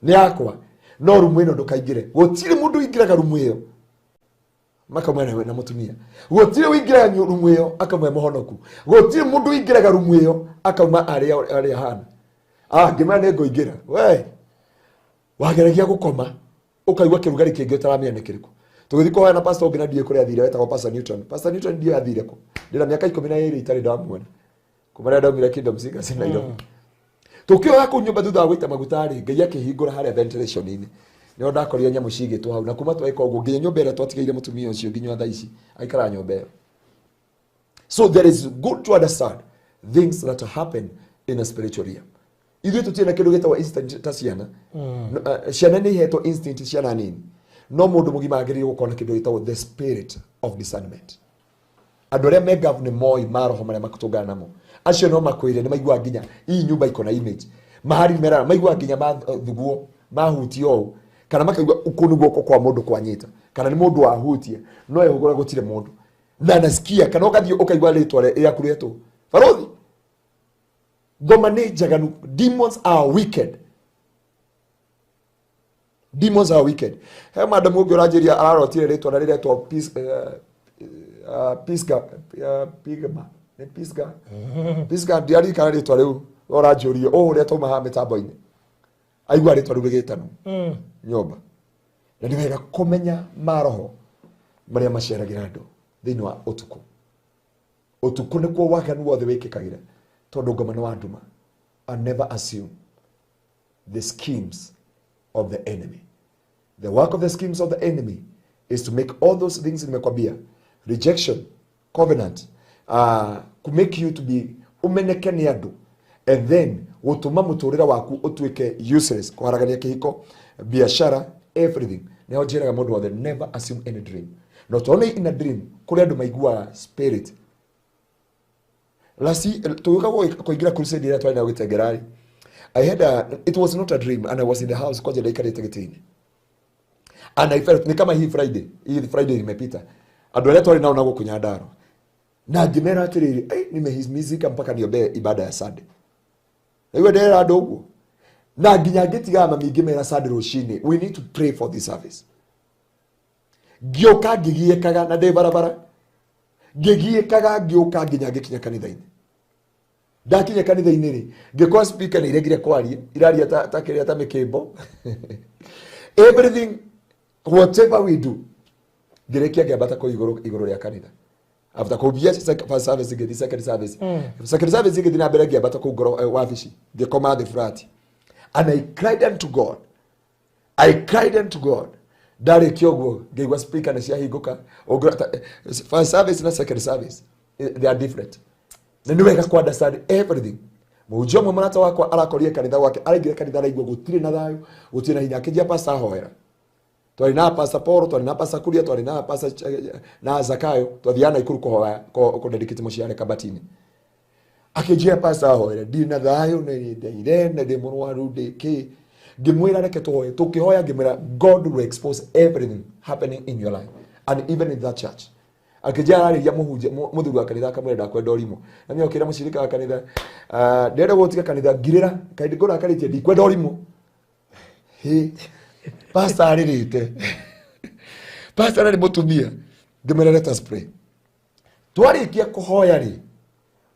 ni yakwa no rumu ino ndukaingire gutire mundu ingiraga rumu iyo makamwana na mutumia gutire wingira rumu iyo akamwe muhonoku gutire mundu ingiraga rumu iyo akauma aria hana ngimane ngoingira we wageragia gukoma ukaigwa kirugari kingi utaramenya ni kiriku tugithi kwa na pastor ngina ndie kuri athire wetagwo Pastor Newton ndie athire ko ndira miaka 12 itari ndamuona kumara ndaumira Kingdom Seekers na iro tukioya ku nyumba thutha gũita magutari Ngai akihingũra haria ventilation ini nio ndakorire nyamu cigitwo hau na kuma twaika uguo nginya nyumba ĩrĩa twatigaire mutumia ucio nginya thaa ici aikara nyumba ĩyo. So there is good to understand things that happen in a spiritual realm. Ithuĩ tũtirĩ na kĩndũ gĩtagwo instant ta ciana. Ciana nĩ ihetwo instinct ciana nini. No mũndũ mũgima agĩrĩirwo gũkorwo na kĩndũ gĩtagwo the spirit of discernment. Andũ arĩa me govern moi maroho marĩa makũtũngana namo. Acio no makwĩre nĩ maiguaga nginya hii nyumba iko na image. Mahari mera maiguaga nginya mathuguo mahutio ũũ. Kana makaigua ũkũni guoko kwa mũndũ kwanyita. Kana nĩ mũndũ wahutia. No ehũgũra gũtirĩ mũndũ. Na nasikia kana ũgathiĩ ũkaigua rĩtwa rĩaku rĩetwo. Barothi ngoma nĩ njaganu. Demons are wicked. Demons are wicked. He madam ũngĩ ũranjĩria ararotire rĩtwa na rĩretwo Pisga ndiari kana rĩtwa rĩu ũranjũria ũrĩa tuma ha mĩtambo-inĩ aigua rĩtwa rĩu rĩgĩtanwo nyũmba. Na nĩ wega kũmenya maroho marĩa maceragĩra andũ thĩinĩ wa ũtukũ. Ũtukũ nĩkuo waganu wothe wĩkĩkagĩra tondũ ngoma nĩ wa nduma. And never assume the schemes of the enemy. The work of the schemes of the enemy is to make all those things nimekwambia, rejection, covenant, to make you to be umeneke ni andu, and then gutuma muturira waku utuike useless, kwaragania kihiko, biashara, everything. Neo njiraga mundu wothe, never assume any dream, not only in a dream, kuri andu maigua spirit. Lasi tuuka kuingira crusade ira twari na gitegerari, I had it was not a dream, and I was in the house kwa ndaikarite gitini, and I felt ni kama hii Friday imepita, andu aria twari nao na gukunya ndaro, na ngimera atiriri nimehizimizika mpaka niombe ibada ya Sunday. Iwe ndera andu uguo, na nginya ngitiga mami ngimera Sunday rucini, we need to pray for this service. Ngioka ngigiekaga na ndi barabara, ngigiekaga ngioka nginya ngikinya kanitha-ini. Ndakinya kanitha-ini ri ngikwa speaker ni iregire kwaria iraria ta kiria ta mikimbo. Everything whatever we do, ngirekia ngambata ko iguru ria kanitha. After kubia first service ngiti second service. Second service ngiti na mbere ngambata ko ngoro wabici ngikoma the frat, and I cried unto God. Dari kiogo ngigwa speaker na cia hinguka. First service na second service, they are different. Na niwega kwa understand everything. Mujo mwe mwanata wakwa arakorie kanitha wake, araigire kanitha raigwa gutire na thayo, gutire na hinya kijia pasa hoera. Twari na pasa Paul, twari na pasa Kuria, twari na pasa na Zakayo, twathiana ikuru kuhoya ko dedicate muciare kabatini. Akijia pasa hoera, di na thayo ne ndeire na de munwaru de ke ngimwira reke tuhoye, tukihoya ngimwira God will expose everything happening in your life and even in that church. Akijia ari ya muhuje muthuru wa kanitha akamwenda kwenda orimo, na mimi okira mushirika wa kanitha ndenda gutika kanitha ngirira kaindi ngora akaritie ndi kwenda orimo. Pastor aririte pastor ari mutumia ngimwira let us pray. Twarikia kuhoya ri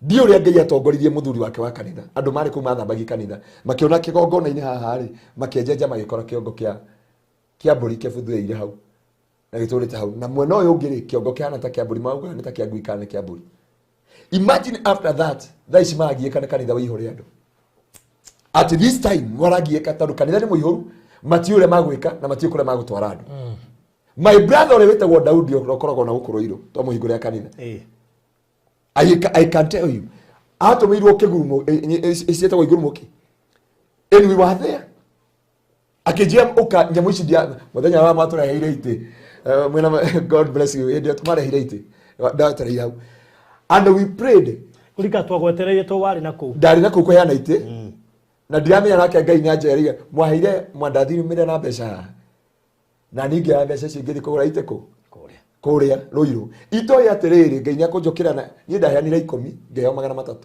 ndio ria Ngai atongoririe muthuri wake wa kanitha, andu mari kuma thambagi kanitha makiona kigongona-ini haha ri makienjenja magikora kiongo kia mburi kibuthuire hau na giturite hau, na mwena uyu ngiri kiongo kiana ta kia mburi mauga ni ta kia ngui kana kia mburi. Imagine after that thaici maragie kana kanitha wihore andu at this time waragie katandu kanitha ni muihoru matiure magwika na matiukure magutwara andu. My brother ore wetagwo Daudi okoragwo na gukuruiro to muhingure ya kanitha. I can tell you, ato mirwo kigurumo isietagwo igurumoki, and we were there. Akijia uka nyamu ici dia muthenya wa matura heire ite, mwena God bless you, ndio tumare heire ite datara yau, and we prayed. Kulika twagwetereire to wari nako ndari nako ko yana ite, na ndiramenya nake Ngai nyanjeriga mwaheire mwandathiri mire na mbeca, na ningi ya mbeca cingithi kugura ite ko kuria Ruiru ito ya terere Ngai nyakunjukira na ni ndaheanire 10 ngeo 300.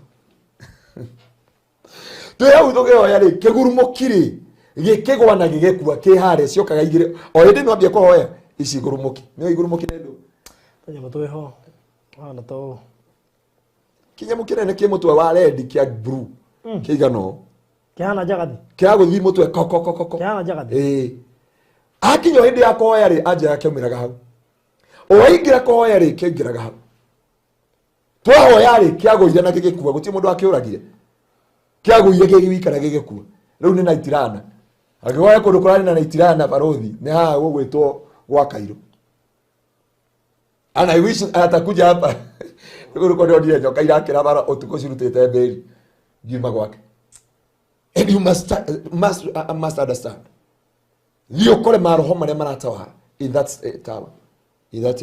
Tuya utogeo yari kigurumo kiri gikigwa na gigekua kihare ciokaga igire o hindi no ambia kuhoya ici gurumoki ni igurumoki nendo tanya mutwe ho ana to kinyamukire ne kimutwe wa red kia blue kigano kihana jagathi kia guthi mutwe koko kihana jagathi akinyo hindi ya kuhoya ri anja yake umiraga hau oingira kuhoya ri kingiraga hau twahoya ri kiaguire na gigikua guti mundu akiuragire kiaguire gigiwikara gigikua riu ni na itirana agihoya kundu kurani na itirana barothi ni ha gugwitwo gwa Kairo, and I wish atakuja hapa kuko ndio ndio nyoka irakira bara utuko cirutite mberi ngima gwake. And you must understand thio kore maroho maria maratawara in that tower, in that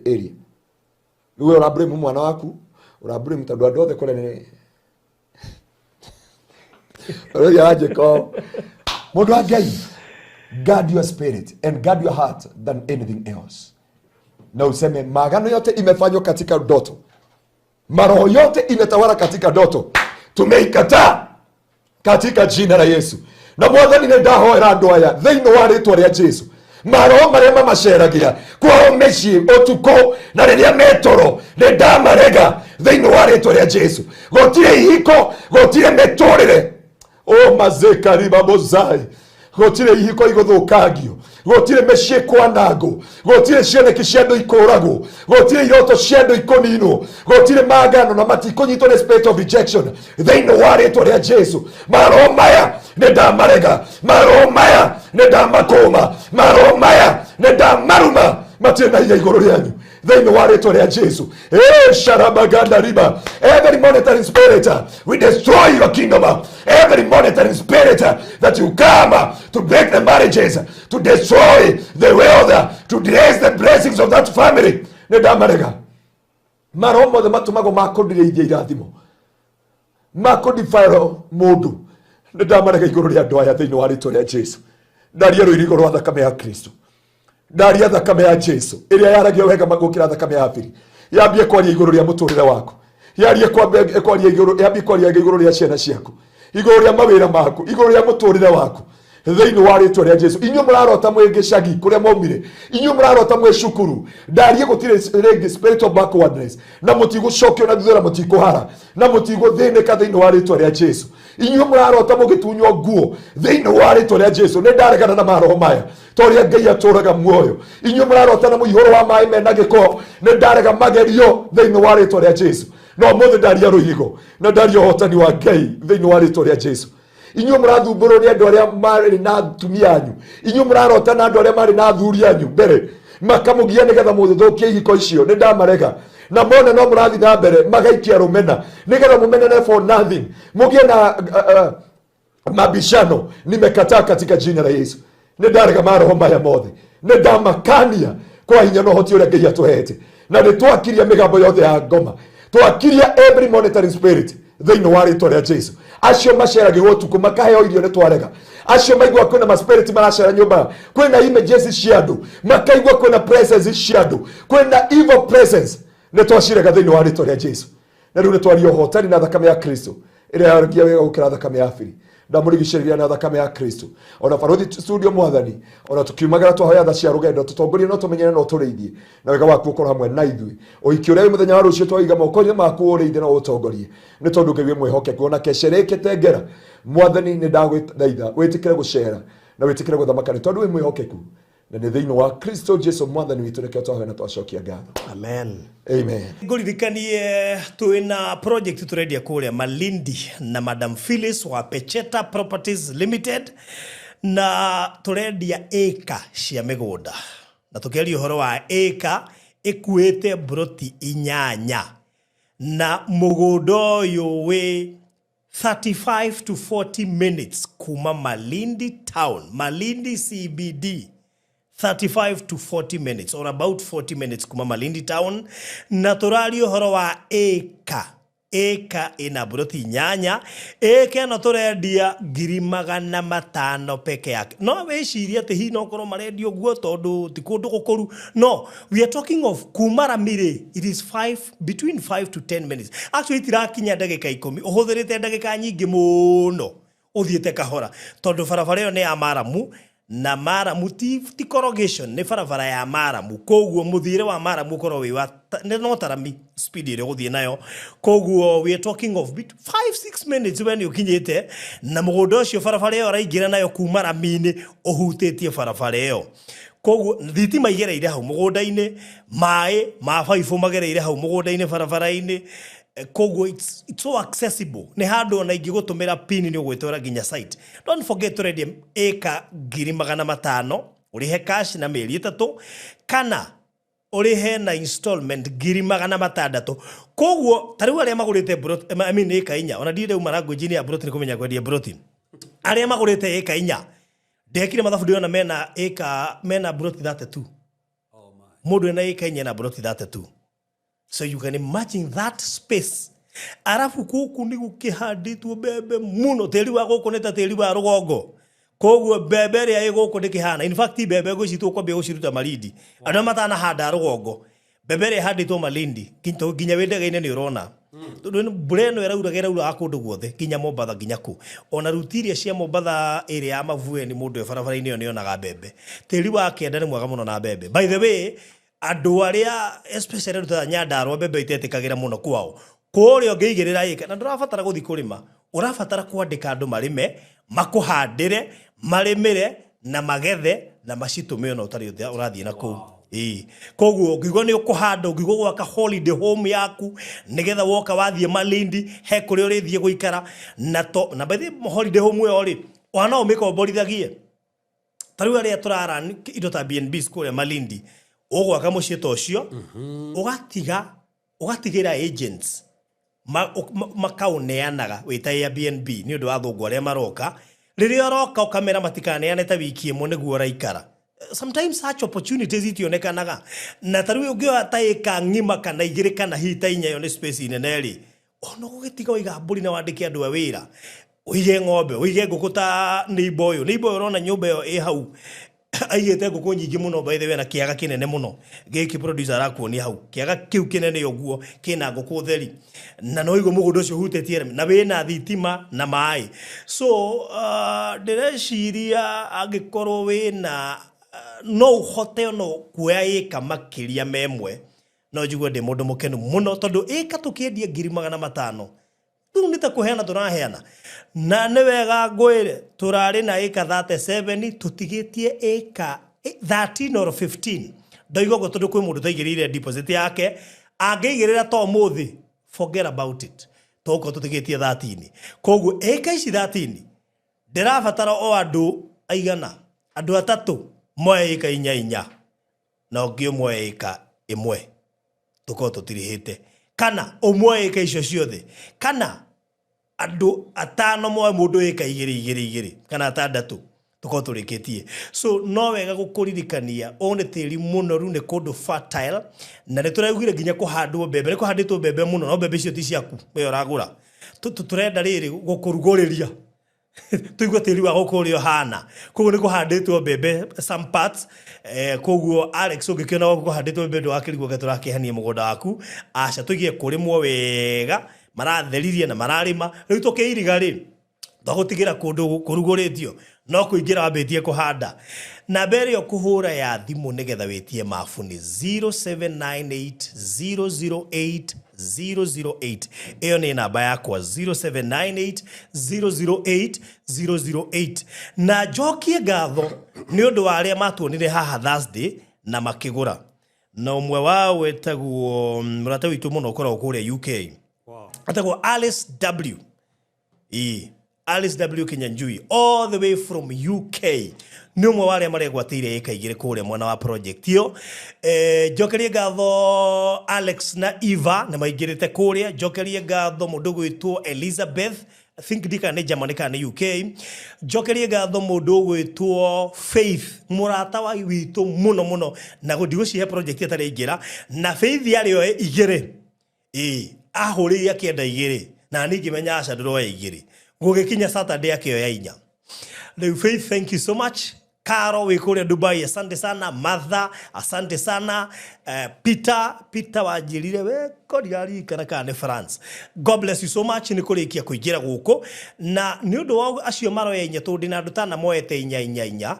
area. Wewe urabure mwana waku urabure mtandwa ndothe kore ni oro yaje ko mundu wa Ngai. Guard your spirit and guard your heart than anything else. Na useme maagano yote imefanywa katika ndoto, maroho yote imetawala katika ndoto, tumeikataa katika jina la Yesu. Na mwathani ni ndahoera andu aya thiini wa ritwa ria Jesu, maroho maria mamaceragia kwao meci utuko na riria metoro ni ndamarega thiini wa ritwa ria Jesu. Gotire ihiko, gotire metorire o mazekari babozai, gotire ihiko igũthũkangio, gotire mĩciĩ kwanangwo, gotire cioneki cia andũ ikũragwo, gotire iroto cia andũ ikũninwo, gotire magano na matikũnyitwo nĩ spirit of rejection thĩinĩ wa rĩtwa rĩa Jesu. Maroho maya nĩ ndamarega, maroho maya nĩ ndamakũma, maroho maya nĩ ndamaruma, matirĩ na hinya igũrũ rĩanyu thĩinĩ wa rĩtwa rĩa Jesu. Sharabaganda riba. Every monitoring spirit, we destroy your kingdom. Every monitoring spirit that you come to break the marriages, to destroy the wealth, to erase the blessings of that family. Nedamarega. Maromo the matumago makũndirĩithia irathimo. Makũndifire mũndũ. Nedamarega igũrũ rĩa andũ aya thĩinĩ wa rĩtwa rĩa Jesu. Ndaria rũiri igũrũ wa thakame ya Kristo. Ndaria thakame ya Jesu ĩrĩa yaragio wega gũkĩra thakame ya Habili. Yambie kwaria igũrũ rĩa mũtũrĩre waku. Yarie kwaria igũrũ, yambie kwaria igũrũ rĩa ciana ciaku. Igũrũ rĩa mawĩra maku, igũrũ rĩa mũtũrĩre waku. Thĩinĩ wa rĩtwa rĩa Jesu. Inyuĩ mũrarota mwĩ gĩcagi kũrĩa maumire. Inyuĩ mũrarota mwĩ cukuru. Ndarie gũtirĩ rĩngĩ spirit of backwardness. Na mũtigũcokio na thutha, mũtikũhara. Na mũtigũthĩnĩka thĩinĩ wa rĩtwa rĩa Jesu. Inyuĩ mũrarota mũgĩtunywo nguo thĩinĩ wa rĩtwa rĩa Jesu. Nĩ ndaregana na maroho maya. Toria Ngai atũraga muoyo. Inyuĩ mũrarota na mũihũro wa maĩ mena gĩko. Nĩ ndarega magerio thĩinĩ wa rĩtwa rĩa Jesu. No mũthĩ ndaria rũhigo. Na ndaria ũhotani wa Ngai thĩinĩ wa rĩtwa rĩa Jesu. Inyuĩ mũrathumbũrwo nĩ andũ arĩa marĩ na atumia anyu. Inyuĩ mũrarota na andũ arĩa marĩ na athuri anyu mbere. Makamũgia nĩgetha mũthũkie ihiko icio. Nĩ ndamarega. Na mona no mũrathi na mbere magaikia rũmena. Nĩgetha mũmenane for nothing. Mũgie na mabishano. Nimekataa katika jina la Yesu. Nĩ ndarega maroho maya mothe. Nĩ ndamakania kwa hinya na ũhoti ũrĩa Ngai atũhete. Na nĩ twakiria mĩgambo yothe ya ngoma. Twakiria every monitoring spirit thĩinĩ wa rĩtwa rĩa Jesu. Acio maceragĩrwo ũtukũ makaheo irio nĩ twarega. Acio maigua kwĩna ma spirit maracera nyũmba, kwĩna images cia andũ, makaigua kwĩna presence cia andũ, kwĩna evil presence. Nĩ twacirega thĩinĩ wa rĩtwa rĩa Jesu. Na rĩu nĩ twaria ũhotani na thakame ya Kristo ĩrĩa yaragia wega gũkĩra thakame ya Habili. Ndamũrigicĩrĩria na thakame ya Kristo. Ona barothi studio mwathani, ona tukiumagara twahoya tha cia rũgendo, tutongorie no tumenyane no tũrĩithie. Na wega waku ũkorwo hamwe na ithuĩ. Ũhiki ũrĩa wĩ mũthenya wa rũciũ twaiga moko-inĩ maku ũrĩithie na ũtongorie. Nĩ tondũ Ngai wĩ mwĩhokeku, ona kesherekete ngera. Mwathani nĩ ndagũthaitha wĩtĩkĩre gũcera na wĩtĩkĩre gũthamaka nĩ tondũ wĩ mwĩhokeku. Na nĩ thĩinĩ wa Kristo Jesu mwathani witũ reke twahoya na twacokia ngatho. Amen. Amen. Ngũririkanie twĩna project tũrendia kũrĩa Malindi na Madam Phyllis wa Pecheta Properties Limited, na tũrendia ĩka cia mĩgũnda. Na tũkĩaria ũhoro wa ĩka ĩkuĩte broti 8 na mũgũnda ũyũ wĩ 35 to 40 minutes kuma Malindi town, Malindi CBD. 35 to 40 minutes or about 40 minutes kuma Malindi town. Na tũraria ũhoro wa ĩka ina broti 8. Ĩka ĩno tũrendia 500,000 peke yake. No wĩciria atĩ hihi no korwo marendio guo tondũ ti kũndũ gũkũru. No, we are talking of kuma Ramire. It is between 5 to 10 minutes. Actually itirakinya ndagĩka 10. Ũhũthĩrĩte ndagĩka nyingĩ mũno. Ũthiĩte kahora tondũ barabara ĩyo nĩ ya Maramu. Na Maramu ti corrugation nĩ barabara ya Maramu. Koguo mũthiĩre wa Maramu ũkorwo wĩ wa no tarami speed ĩrĩa ũgũthiĩ nayo. Koguo we are talking of 5-6 minutes when ũkinyĩte na mũgũnda ũcio barabara ĩyo ũraingĩra nayo kuma Rami-inĩ ũhutĩtie barabara ĩyo. Koguo thitima igereire hau mũgũnda-inĩ, maĩ ma baibũ magereire hau mũgũnda-inĩ barabara-inĩ. Koguo it's so accessible. Nĩ handũ ona ingĩgũtũmĩra pin nĩ ũgwĩtwara nginya site. Don't forget to ready ĩka 500,000 ũrĩhe cash na mĩeri 3 kana ũrĩhe na installment 600,000. Koguo tarĩu arĩa magũrĩte broti, I mean ĩka 4, ona ndirĩ uma language-inĩ ya broti nĩ kũmenya kwendia broti. Arĩa magũrĩte ĩka 4 ndekire mathabu ndiona mena broti 32. Mũndũ ena ĩka 4 na broti 32. So you can imagine that space. Arafu kuku ni gũkĩhandĩtwo mbembe mũno. Tĩri wa gũkũ nĩ ta tĩri wa rũgongo. Koguo mbembe ĩrĩa ĩ gũkũ ndĩkĩhana. In fact mbembe ngũcitwo kwambia gũciruta Malindi. Andũ matanahanda rũgongo. Mbembe ĩrĩa ĩhandĩtwo Malindi nginya wĩ ndege-inĩ nĩ ũrona. Tondũ mbura ĩno ĩrauraga kũndũ guothe nginya Mombatha nginya kũ. Ona ruti iria cia Mombatha ĩrĩa ya Mavueni mũndũ ĩ barabara-inĩ ĩyo nĩonaga mbembe. Tĩri wa kĩanda nĩ mwega mũno na mbembe. By the way, andũ arĩa especially ruta Nyandarua mbembe itetĩkagĩra mũno kwao. Kũrĩa ũngĩigĩrĩra ĩka na ndũrabatara gũthiĩ kũrĩma. Ũrabatara kwandĩka andũ marĩme, makũhandĩre, marĩmĩre na magethe na macitũme ona ũtarĩ ũrathiĩ na kũu. Koguo ngĩgwa nĩ ũkũhanda, ngĩgwa gwaka holiday home yaku nĩgetha woka wathiĩ Malindi he kũrĩa ũrĩthiĩ gũikara na by the holiday home ĩyo rĩ ona ũmĩkomborithagie. Tarĩu arĩa tũrara indo ta BNB kũrĩa Malindi ugwaka mucii ta ucio ugatigira agents makauneanaga wita Airbnb ni undu wa thungu aria maroka riria roka ukamera matikaneane ta wiki imwe niguo raikara. Sometimes such opportunities itionekanaga na taru ungioya ta ika ngima kana igiri kana hita inya yo ni space inene ri ono gugitiga wiga mburi na wandike andu a wira uige ng'ombe uige nguku ta neighbor urona nyumba yo i hau aigete nguku nyingi muno by the way na kiaga kinene muno giki producer arakuonia hau kiaga kiu kinene uguo kina nguku theri na no igo mugundo ucio hutetie na wina thitima na mai so direciria agikorwo wina no uhote no kuoya ika makiria memwe no njigua ndi mundu mukenu muno tondu ika tukiendia 500,000 tu nita kuheana turaheana na ni wega ngwire turari na ika 37 tutigitie ika 13 or 15 ndoigo go tondu kwi mundu taigirire deposit yake angeigirira to muthi forget about it toko tutigitie 13 koguo ika ici 13 ndirabatara o andu aigana andu atatu moe ika inya na ngio moe ika imwe tuko tutirihite kana umwe ika icio ciothe kana andu atano moe mundu ika igiri kana atandatu tuko turikitie so no wega gukuririkania one tiri munoru ne kundu fertile na ne turaugire ginya kuhandwo bebe ne kuhanditwo bebe muno no bebe icio ti ciaku we uragura turenda riri gukuruguriria tuigwa tiri wa gukurio hana koguo ni kuhanditwo bebe some parts koguo Alex ungikena kuhanditwo bebe wakirigwo geturakihanie mugunda waku aca tuigie kurimwo wega maratheririe na mararima riu tukiiriga ri tugutigira kundu kuruguritio no kuingira ambitie kuhanda na mbere yo kuhura ya thimu nigetha witie mafuni 0798008008 iyo ni namba yakwa 0798008008 na jokie gatho ni undu wa aria matuonire haha Thursday na makigura na umwe wao wetagwo murata witu muno ukora kuria UK atagwo Alice W Alice W Kinyanjui all the way from UK ni umwe wale maregwatire ikaigire kuria mwana wa project iyo jokerie gatho Alex na Eva na maigirite kuria jokerie gatho mundu gwitwo Elizabeth I think dika ne Germany kana UK jokerie gatho mundu gwitwo Faith murata wa witu muno na gudigo cie project etare igira na Faith yari yo igire ahuri yakienda igire na ningi menya aca ndoro igire gugikinya Saturday akio ya inya the Faith thank you so much Karo wikuria Dubai asante sana Martha asante sana Peter wajirire we kodiari kana France God bless you so much ni kurikia kuigira guko na ni undu wa acio maro yenya tundi na ndutana moete inya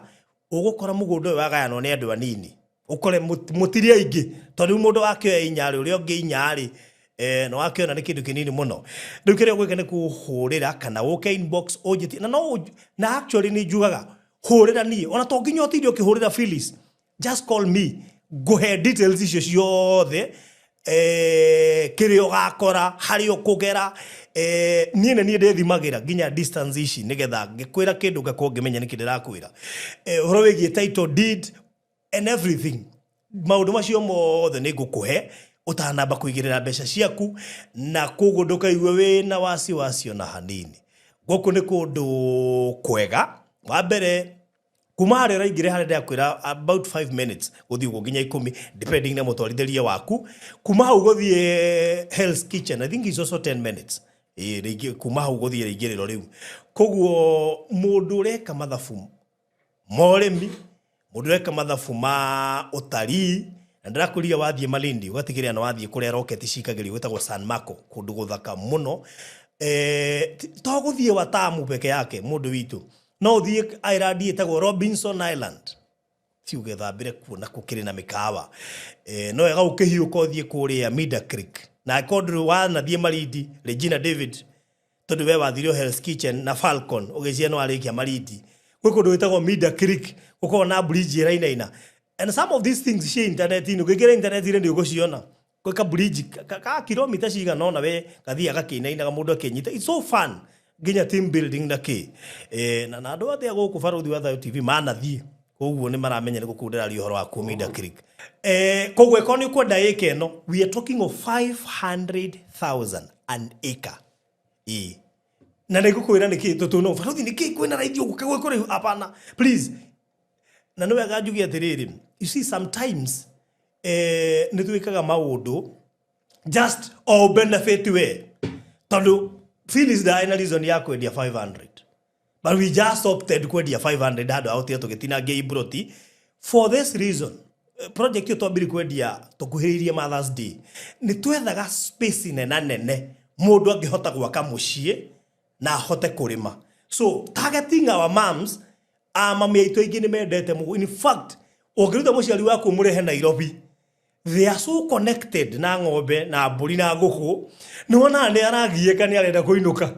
ugukora mugundo wagayano ni andu anini ukore mutiria ingi tondu mundu wakio ya inya ri uria ungi inya ri no akiona ni kindu kinini muno ndukire gwika ni kuhurira kana woke inbox ojiti na no na actually ni jugaga hurira ni ona to nginya otirio kihurira Phyllis just call me go ahead details icio ciothe kirio gakora hari ukugera niene ni ndethimagira nginya distance ici nigetha ngikwira kindu ngakwo ngimenya ni kindirakwira horo wigie title deed and everything maundu macio mothe ni ngukuhe utanamba kuigirira mbeca ciaku na kugunduka iwe wina wasiwasi na hanini goku ni kundu kwega wa mbere kuma hari raigire hari ndakwira about 5 minutes guthii guginya 10 depending na mutwarithiria waku kuma hau guthii Hell's Kitchen I think is also 10 minutes rigi kuma hau guthii rigiriro riu koguo mundu reka mathafu moremi mundu reka mathafu ma utari ndirakuria wathie Malindi ugatigiria na wathie kuria rocket cikagirio gwetagwo San Marco kundu guthaka muno to guthie Watamu peke yake mundu witu no thie Island etagwo Robinson Island tiuge thambire kuona kukiri na mikawa no ega ukihiuka uthie kuria Mida Creek na kodru wana thie Malindi Regina David tondu we wathirio Hell's Kitchen na Falcon ugecia no arikia Malindi kundu etagwo Mida Creek ukona bridge rainaina and some of these things she internet ino gigera internet ile ndio gociona kwa bridge ka kilomita ciga no na we gathia gakinaina mundu akenyita it's so fun ginya team building na ki na andu athe guku Faruthi wa Thayo TV mana thie koguo nĩ maramenya nĩ gũkundĩra rĩũhoro wa Kumida Creek koguo ĩkorwo nĩ ũkwenda ĩka ĩno we are talking of 500,000 an acre na nĩ gũkwĩra nĩ kĩ tũtũno barothi nĩ kĩ kwĩna raithi ũgũkagwo kũrĩ hapana please na nĩ wega njuge atĩrĩrĩ you see sometimes nĩ twĩkaga maũndũ just all benefit we tondũ Phyllis ndaĩ na reason ya kwendia 500 but we just opted kwendia 500 handũ aũtia tũgĩtinangia ibroti for this reason project yo twambire kwendia tũkuhĩrĩirie Mother's Day nĩ twethaga space nene mũndũ angĩhota gwaka mũciĩ na ahote kũrĩma so targeting our moms mami aitũ aingĩ nĩ mendete mũgũ in fact ũngĩruta mũciari waku mũrehe Nairobi they are so connected na ng'ombe na mbũri na ngũkũ nĩ wona nĩ aragiĩka nĩ arenda kũinũka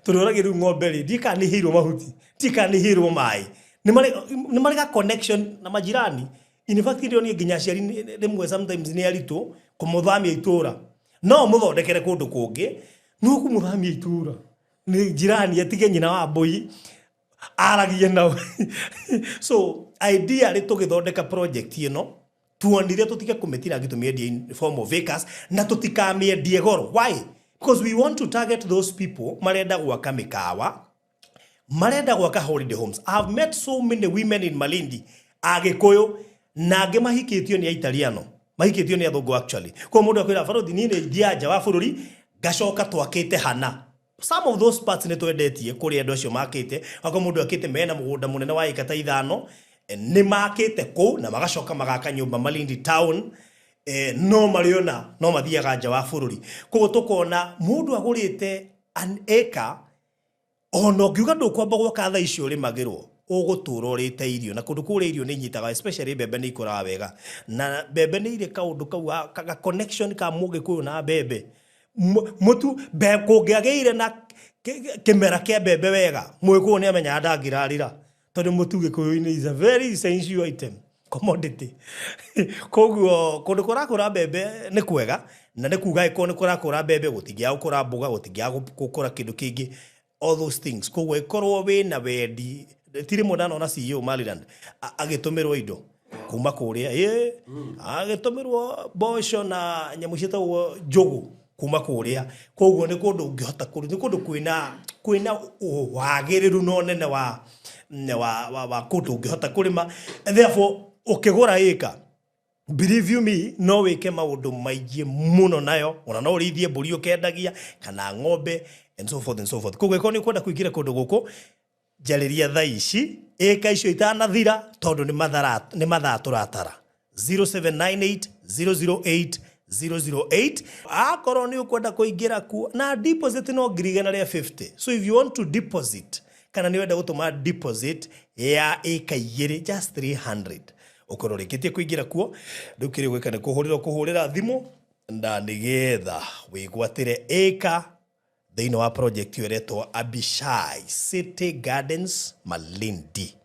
tondũ ũragĩ rĩu ng'ombe rĩ ndikanĩhĩirwo mahuti ndikanĩhĩirwo maĩ nĩ marĩ connection na majirani in fact ndio ni nginya ciari rĩmwe sometimes nĩ aritũ kũmũthamia itũra no mũthondekere kũndũ kũngĩ no kũmũthamia itũra ni jirani atige nyina wa mbũi aragie nao so idea rĩ tũgĩthondeka project ĩno tuonire tũtige kũmĩtira gĩtũmĩendia in form of acres na tũtikamĩendie goro why because we want to target those people marenda gwaka mĩkawa marenda gwaka holiday homes I have met so many women in Malindi Agĩkũyũ na angĩ mahikĩtio nĩ Aitaliano mahikĩtio nĩ athũngũ actually kwa mũndũ akwĩra barothi niĩ nĩ ndia nja wa bũrũri gacoka twakĩte hana some of those parts nĩ twendetie kũrĩ andũ acio makĩte ako mũndũ akĩte mena mũgũnda mũnene wa eka ta 5 nĩ makĩte kũ na magacoka magaka nyũmba Malindi town no mariona no mathiaga nja wa bũrũri koguo tũkona mũndũ agũrĩte an acre ono ngiuga ndũkwamba gwaka tha icio rĩmagĩrwo ũgũtũra ũrĩte irio na kũndũ kũrĩa irio nĩ nyitaga especially mbembe nĩ ikũraga wega na mbembe nĩ irĩ kaũndũ kau ka connection ka Mũgĩkũyũ na mbembe mũtu kũngĩagĩire na kĩmera kĩa mbembe wega Mũgĩkũyũ nĩ amenya ndangĩrarĩra tondũ mũtu Gĩkũyũ-inĩ is a very essential item commodity koguo kũndũ kũrakũra mbembe nĩ kwega na nĩ kuga ĩkorwo nĩ kũrakũra mbembe gũtingĩaga gũkũra mboga gũtingĩaga gũkũra kĩndũ kĩngĩ all those things koguo ĩkorwo wĩna wendi tiri mũndano na CEO Maryland agĩtũmĩrwo indo kuma kũrĩa agĩtũmĩrwo mboco na nyamũ ciĩtagwo njũgũ kuma kũrĩa koguo nĩ kũndũ ũngĩhota kũrĩ nĩ kũndũ kwĩna wagĩrĩru no nene wa kũndũ ũngĩhota kũrĩma therefore ũkĩgũra ĩka believe you me no wĩke maũndũ maingĩ mũno nayo ona no ũrĩithie mbũri ũkendagia kana ng'ombe and so forth koguo ĩkorwo nĩ kwenda kũingĩra kũndũ gũkũ jarĩria thaa ici ĩka icio itanathira tondũ nĩ mathaa tũratara 0798 008 akorwo nĩ ũkwenda kũingĩra kuo na deposit no ngirigana rĩa 50 so if you want to deposit kana nĩ wenda gũtũma deposit ya ĩka igĩrĩ just 300 ũkorwo rĩkĩtie kũingĩra kuo rĩu kĩrĩa gwĩka nĩ kũhũrĩra thimũ na nĩgetha wĩgwatĩre ĩka thĩinĩ wa project ĩretwo Abishai City Gardens Malindi.